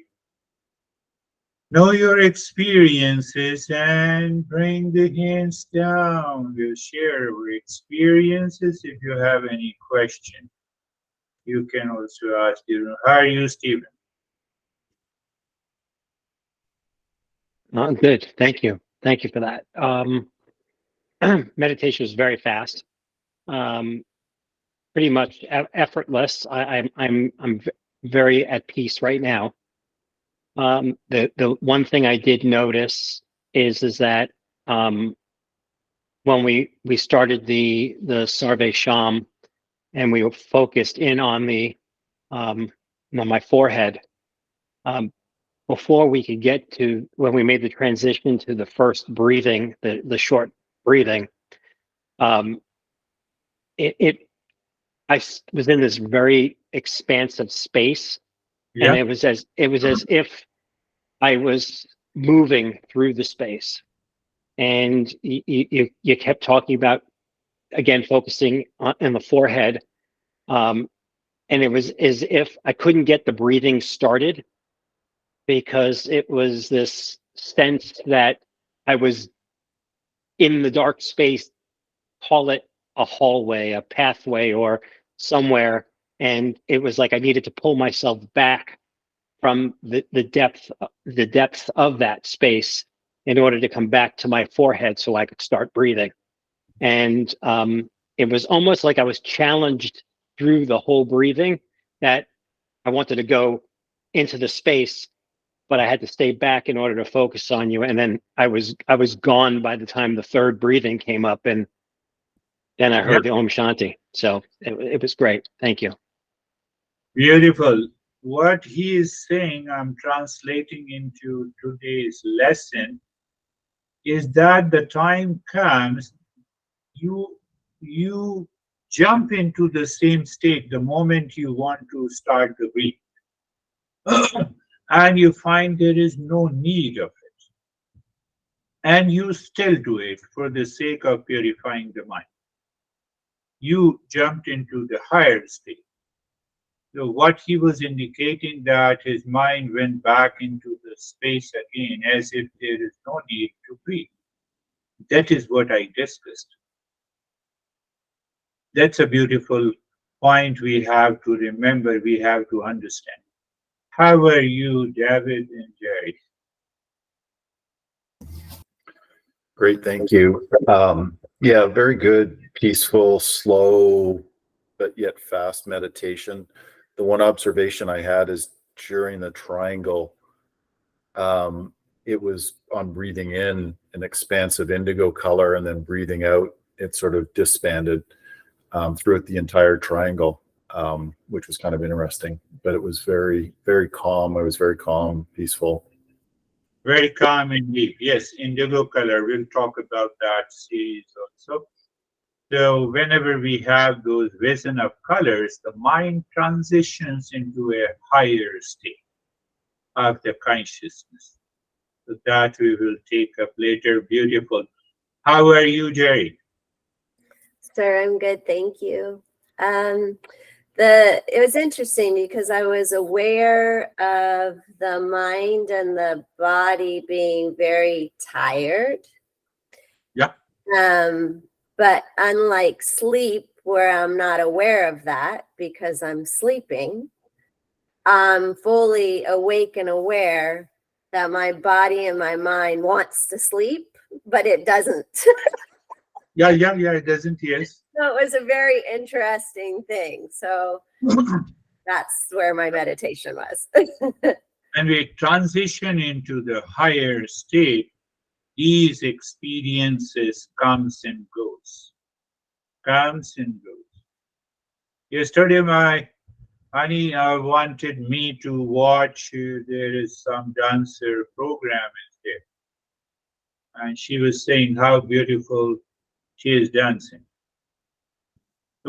Know your experiences and bring the hands down. We'll share our experiences. If you have any question, you can also ask. How are you, Stephen? Good. Thank you. Thank you for that. Meditation is very fast, pretty much effortless. I'm very at peace right now. The one thing I did notice is that when we started the Sarve Sham and we were focused in on the on my forehead, before we could get to when we made the transition to the first breathing, the short breathing, um, I was in this very expansive space, and Yeah, it was as if I was moving through the space, and you kept talking about again focusing on in the forehead, and it was as if I couldn't get the breathing started because it was this sense that I was in the dark space, call it a hallway, a pathway, or somewhere. And it was like I needed to pull myself back from the depth of that space in order to come back to my forehead so I could start breathing. And it was almost like I was challenged through the whole breathing that I wanted to go into the space, but I had to stay back in order to focus on you. And then I was gone by the time the third breathing came up, and then I yeah, heard the Om Shanti. So it was great. Thank you. beautiful. What he is saying, I'm translating into today's lesson, is that the time comes you jump into the same state the moment you want to start the breathing, and you find there is no need of it, and you still do it for the sake of purifying the mind. You jumped into the higher state. So what he was indicating that his mind went back into the space again as if there is no need to breathe. That is what I discussed. That's a beautiful point we have to remember, we have to understand. How are you, David and Jerry? Great, thank you. Yeah, very good, peaceful, slow, but yet fast meditation. The one observation I had is during the triangle, it was on breathing in an expansive indigo color, and then breathing out, it sort of disbanded throughout the entire triangle, which was kind of interesting. But it was very, very calm. I was very calm, peaceful. Very calm indeed. Yes, indigo color. We'll talk about that series also. So whenever we have those vision of colors, the mind transitions into a higher state of the consciousness. So that we will take up later. Beautiful. How are you, Jerry? Sir, I'm good, thank you. It was interesting because I was aware of the mind and the body being very tired. Yeah. But unlike sleep, where I'm not aware of that because I'm sleeping, I'm fully awake and aware that my body and my mind wants to sleep, but it doesn't. Yeah, it doesn't, yes. So it was a very interesting thing. So that's where my meditation was. And we transition into the higher state, these experiences comes and goes. Comes and goes. Yesterday my honey wanted me to watch, there is some dancer program is there. And she was saying how beautiful she is dancing.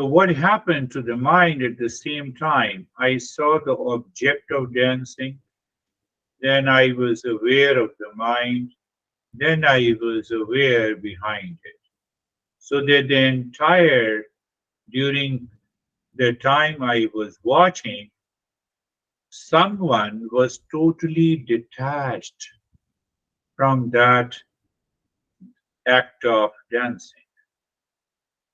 So what happened to the mind at the same time? I saw the object of dancing, then I was aware of the mind, then I was aware behind it. So that the entire, during the time I was watching, someone was totally detached from that act of dancing.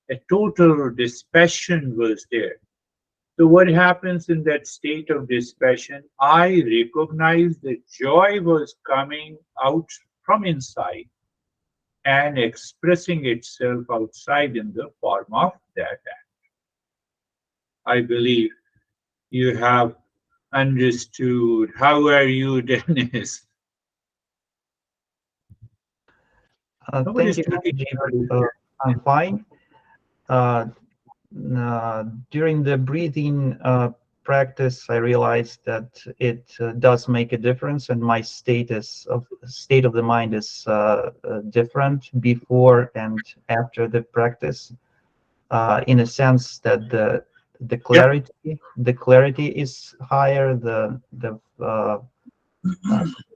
A total dispassion was there. So, what happens in that state of dispassion? I recognized the joy was coming out from inside and expressing itself outside in the form of that act. I believe you have understood. How are you, Dennis? Nobody Thank is you, talking about Rajiv. it. I'm fine. Uh, During the breathing practice, I realized that it does make a difference, and my state of the mind is different before and after the practice. In a sense that Yep. the clarity is higher. The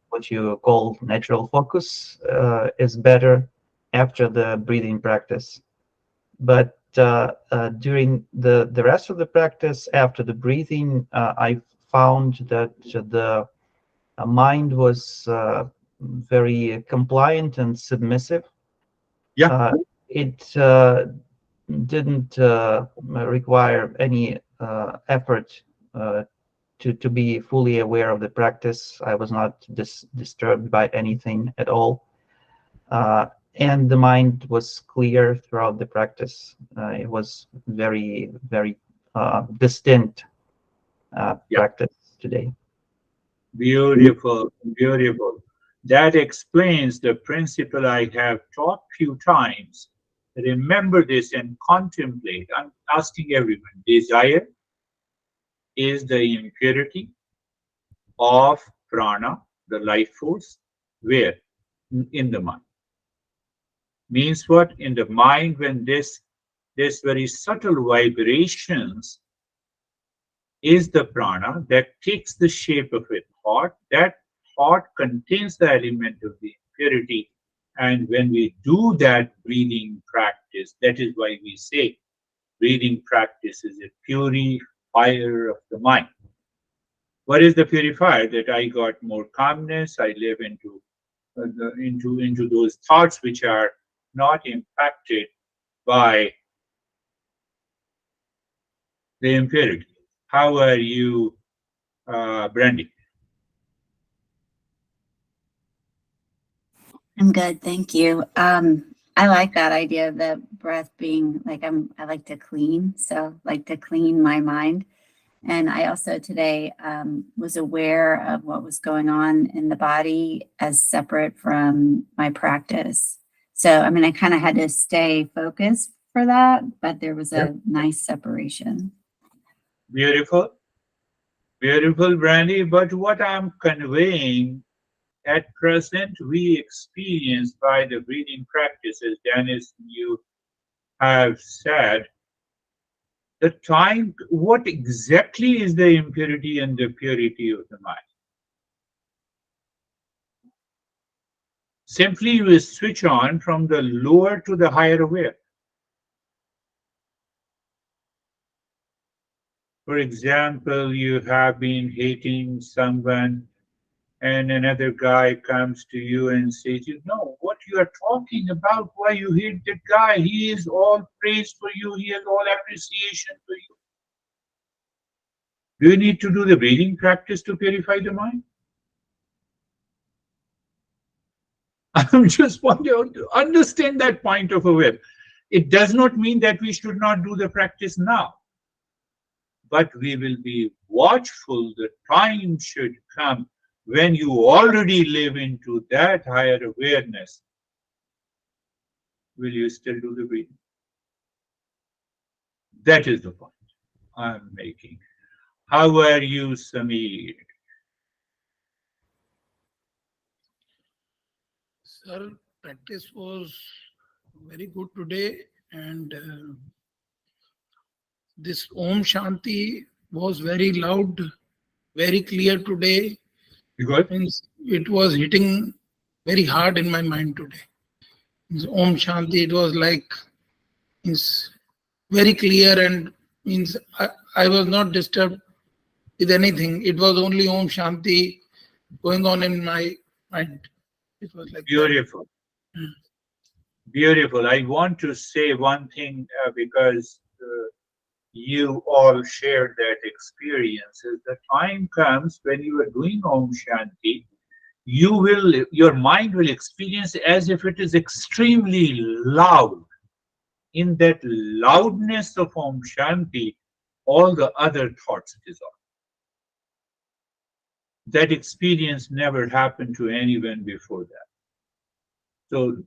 what you call natural focus is better after the breathing practice. But during the rest of the practice, after the breathing, I found that the mind was very compliant and submissive. Yeah. It didn't require any effort to be fully aware of the practice. I was not disturbed by anything at all. And the mind was clear throughout the practice. It was very distinct Yeah. practice today. Beautiful, beautiful. That explains the principle I have taught few times. Remember this and contemplate. I'm asking everyone. Desire is the impurity of prana, the life force. Where? In the mind. Means what? In the mind, when this very subtle vibrations is the prana that takes the shape of a thought. That thought contains the element of the impurity. And when we do that breathing practice, that is why we say breathing practice is a purifier of the mind. What is the purifier? That I got more calmness. I live into those thoughts which are not impacted by the impurity. How are you, Brandy? I'm good, thank you. I like that idea of the breath being like I like to clean, so like to clean my mind. And I also today was aware of what was going on in the body as separate from my practice. So I mean, I kind of had to stay focused for that, but there was Yeah. a nice separation. Beautiful, beautiful, Brandy. But what I'm conveying at present, we experience by the breathing practices, Dennis, you have said, the time, what exactly is the impurity and the purity of the mind? Simply you switch on from the lower to the higher aware. For example, you have been hating someone and another guy comes to you and says, you know what you are talking about, why you hate that guy, he is all praise for you, he has all appreciation for you. Do you need to do the breathing practice to purify the mind? I'm just wanting to understand that point of aware. It does not mean that we should not do the practice now, but we will be watchful. The time should come when you already live into that higher awareness. Will you still do the breathing? That is the point I'm making. How are you, Samir? Sir, practice was very good today, and this Om Shanti was very loud, very clear today. Good. Means it was hitting very hard in my mind today. Means Om Shanti, it was like means very clear and means I was not disturbed with anything. It was only Om Shanti going on in my mind. It was like that. Beautiful. Beautiful. I want to say one thing because you all shared that experience. Is the time comes when you are doing Om Shanti, your mind will experience as if it is extremely loud. In that loudness of Om Shanti, all the other thoughts dissolve. That experience never happened to anyone before that. So,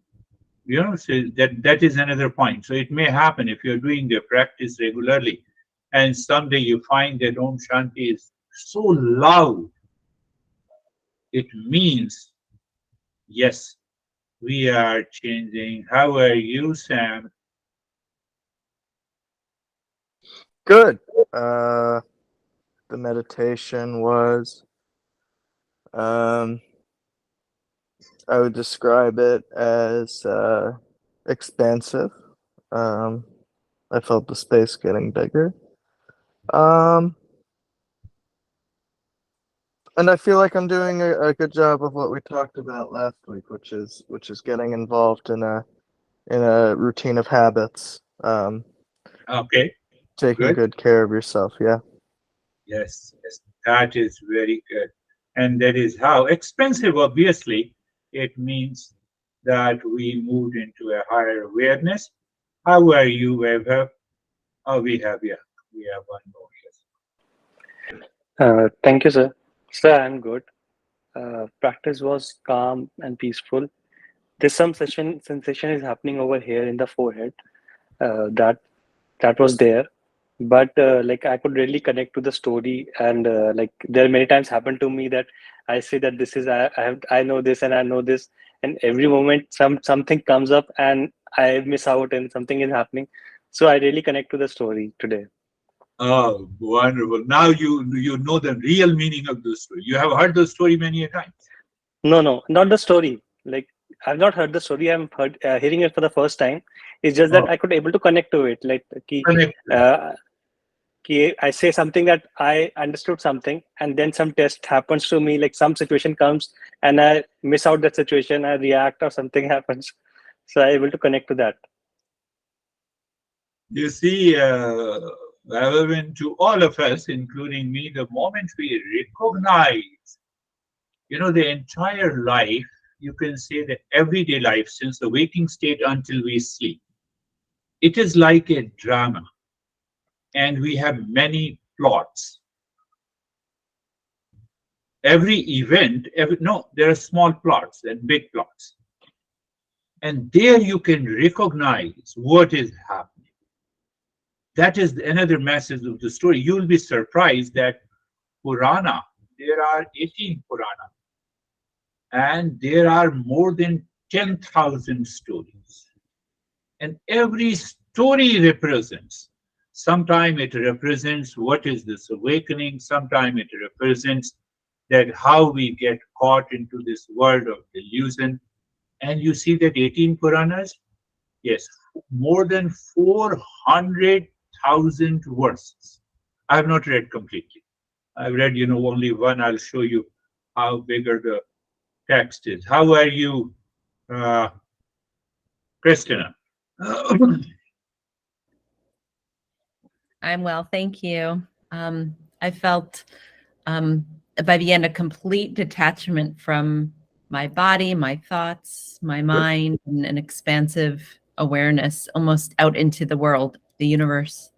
so that is another point. So it may happen if you're doing the practice regularly, and someday you find that Om Shanti is so loud, it means, yes, we are changing. How are you, Sam? Good. The meditation was, I would describe it as expansive. I felt the space getting bigger. And I feel like I'm doing a good job of what we talked about last week, which is getting involved in a routine of habits. Okay, Taking good. good care of yourself. Yeah. Yes, yes, that is very good. And that is how expensive, obviously, it means that we moved into a higher awareness. How are you, Vaibhav? Oh, we have one more. Yes. Thank you, sir. Sir, I'm good. Practice was calm and peaceful. There's some sensation is happening over here in the forehead. That was there, but like I could really connect to the story, and like there are many times happened to me that I say that this is I know this and I know this, and every moment something comes up and I miss out and something is happening. So I really connect to the story today. Oh, wonderful. Now you know the real meaning of the story. You have heard the story many a times. No, not the story. Like I've not heard the story. I'm hearing it for the first time. It's just that Oh, I could able to connect to it. Like connect. I say something that I understood something, and then some test happens to me. Like some situation comes, and I miss out that situation. I react or something happens, so I'm able to connect to that. You see, relevant to all of us, including me, the moment we recognize, the entire life, you can say the everyday life, since the waking state until we sleep, it is like a drama, and we have many plots. Every event, there are small plots and big plots. And there you can recognize what is happening. That is another message of the story. You will be surprised that Purana, there are 18 Purana, and there are more than 10,000 stories. And every story represents, sometimes it represents what is this awakening, sometimes it represents that how we get caught into this world of delusion. And you see that 18 Puranas, yes, more than 400,000 verses. I have not read completely. I've read, only one. I'll show you how bigger the text is. How are you, Christina? I'm well, thank you. I felt by the end a complete detachment from my body, my thoughts, my mind, and an expansive awareness almost out into the world, the universe.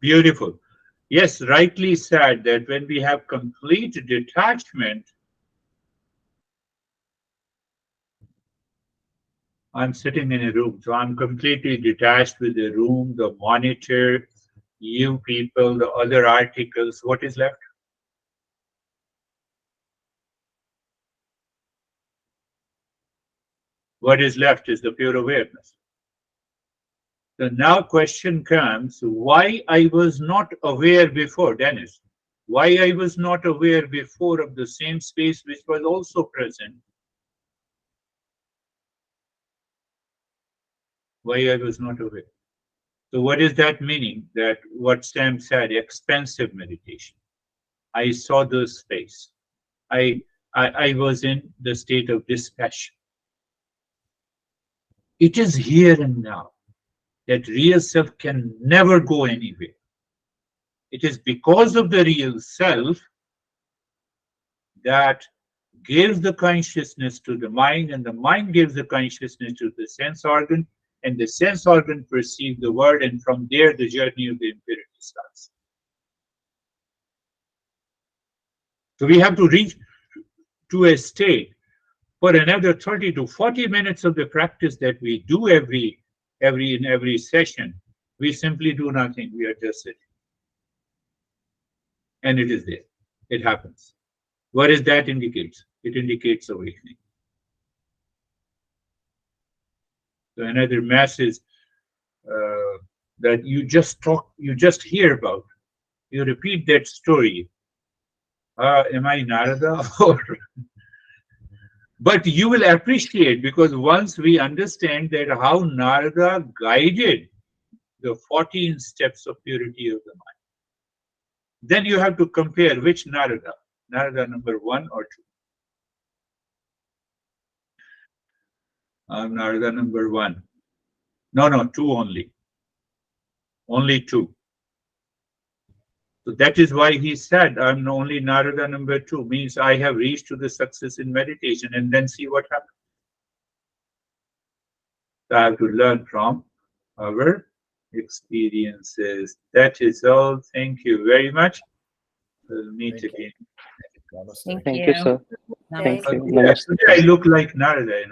Beautiful. Yes, rightly said that when we have complete detachment, I'm sitting in a room, so I'm completely detached with the room, the monitor, you people, the other articles. What is left? What is left is the pure awareness. So now question comes, why I was not aware before, Dennis? Why I was not aware before of the same space which was also present? Why I was not aware? So what is that meaning? That what Sam said, expensive meditation. I saw the space. I was in the state of dispassion. It is here and now that real self can never go anywhere. It is because of the real self that gives the consciousness to the mind, and the mind gives the consciousness to the sense organ, and the sense organ perceives the world, and from there the journey of the impurity starts. So we have to reach to a state for another 30 to 40 minutes of the practice that we do in every session. We simply do nothing. We are just sitting. And it is there. It happens. What does that indicate? It indicates awakening. So another message that you just hear about. You repeat that story. Am I Narada? But you will appreciate, because once we understand that how Narada guided the 14 steps of purity of the mind, then you have to compare which Narada, Narada number 1 or 2. I'm Narada number 1. No, 2 only. Only 2. So that is why he said, I'm only Narada number 2, means I have reached to the success in meditation, and then see what happens. So I have to learn from our experiences. That is all. Thank you very much. We'll meet again. Thank you, sir. Thank Thank you. Yeah, Namaste. today I look like Narada,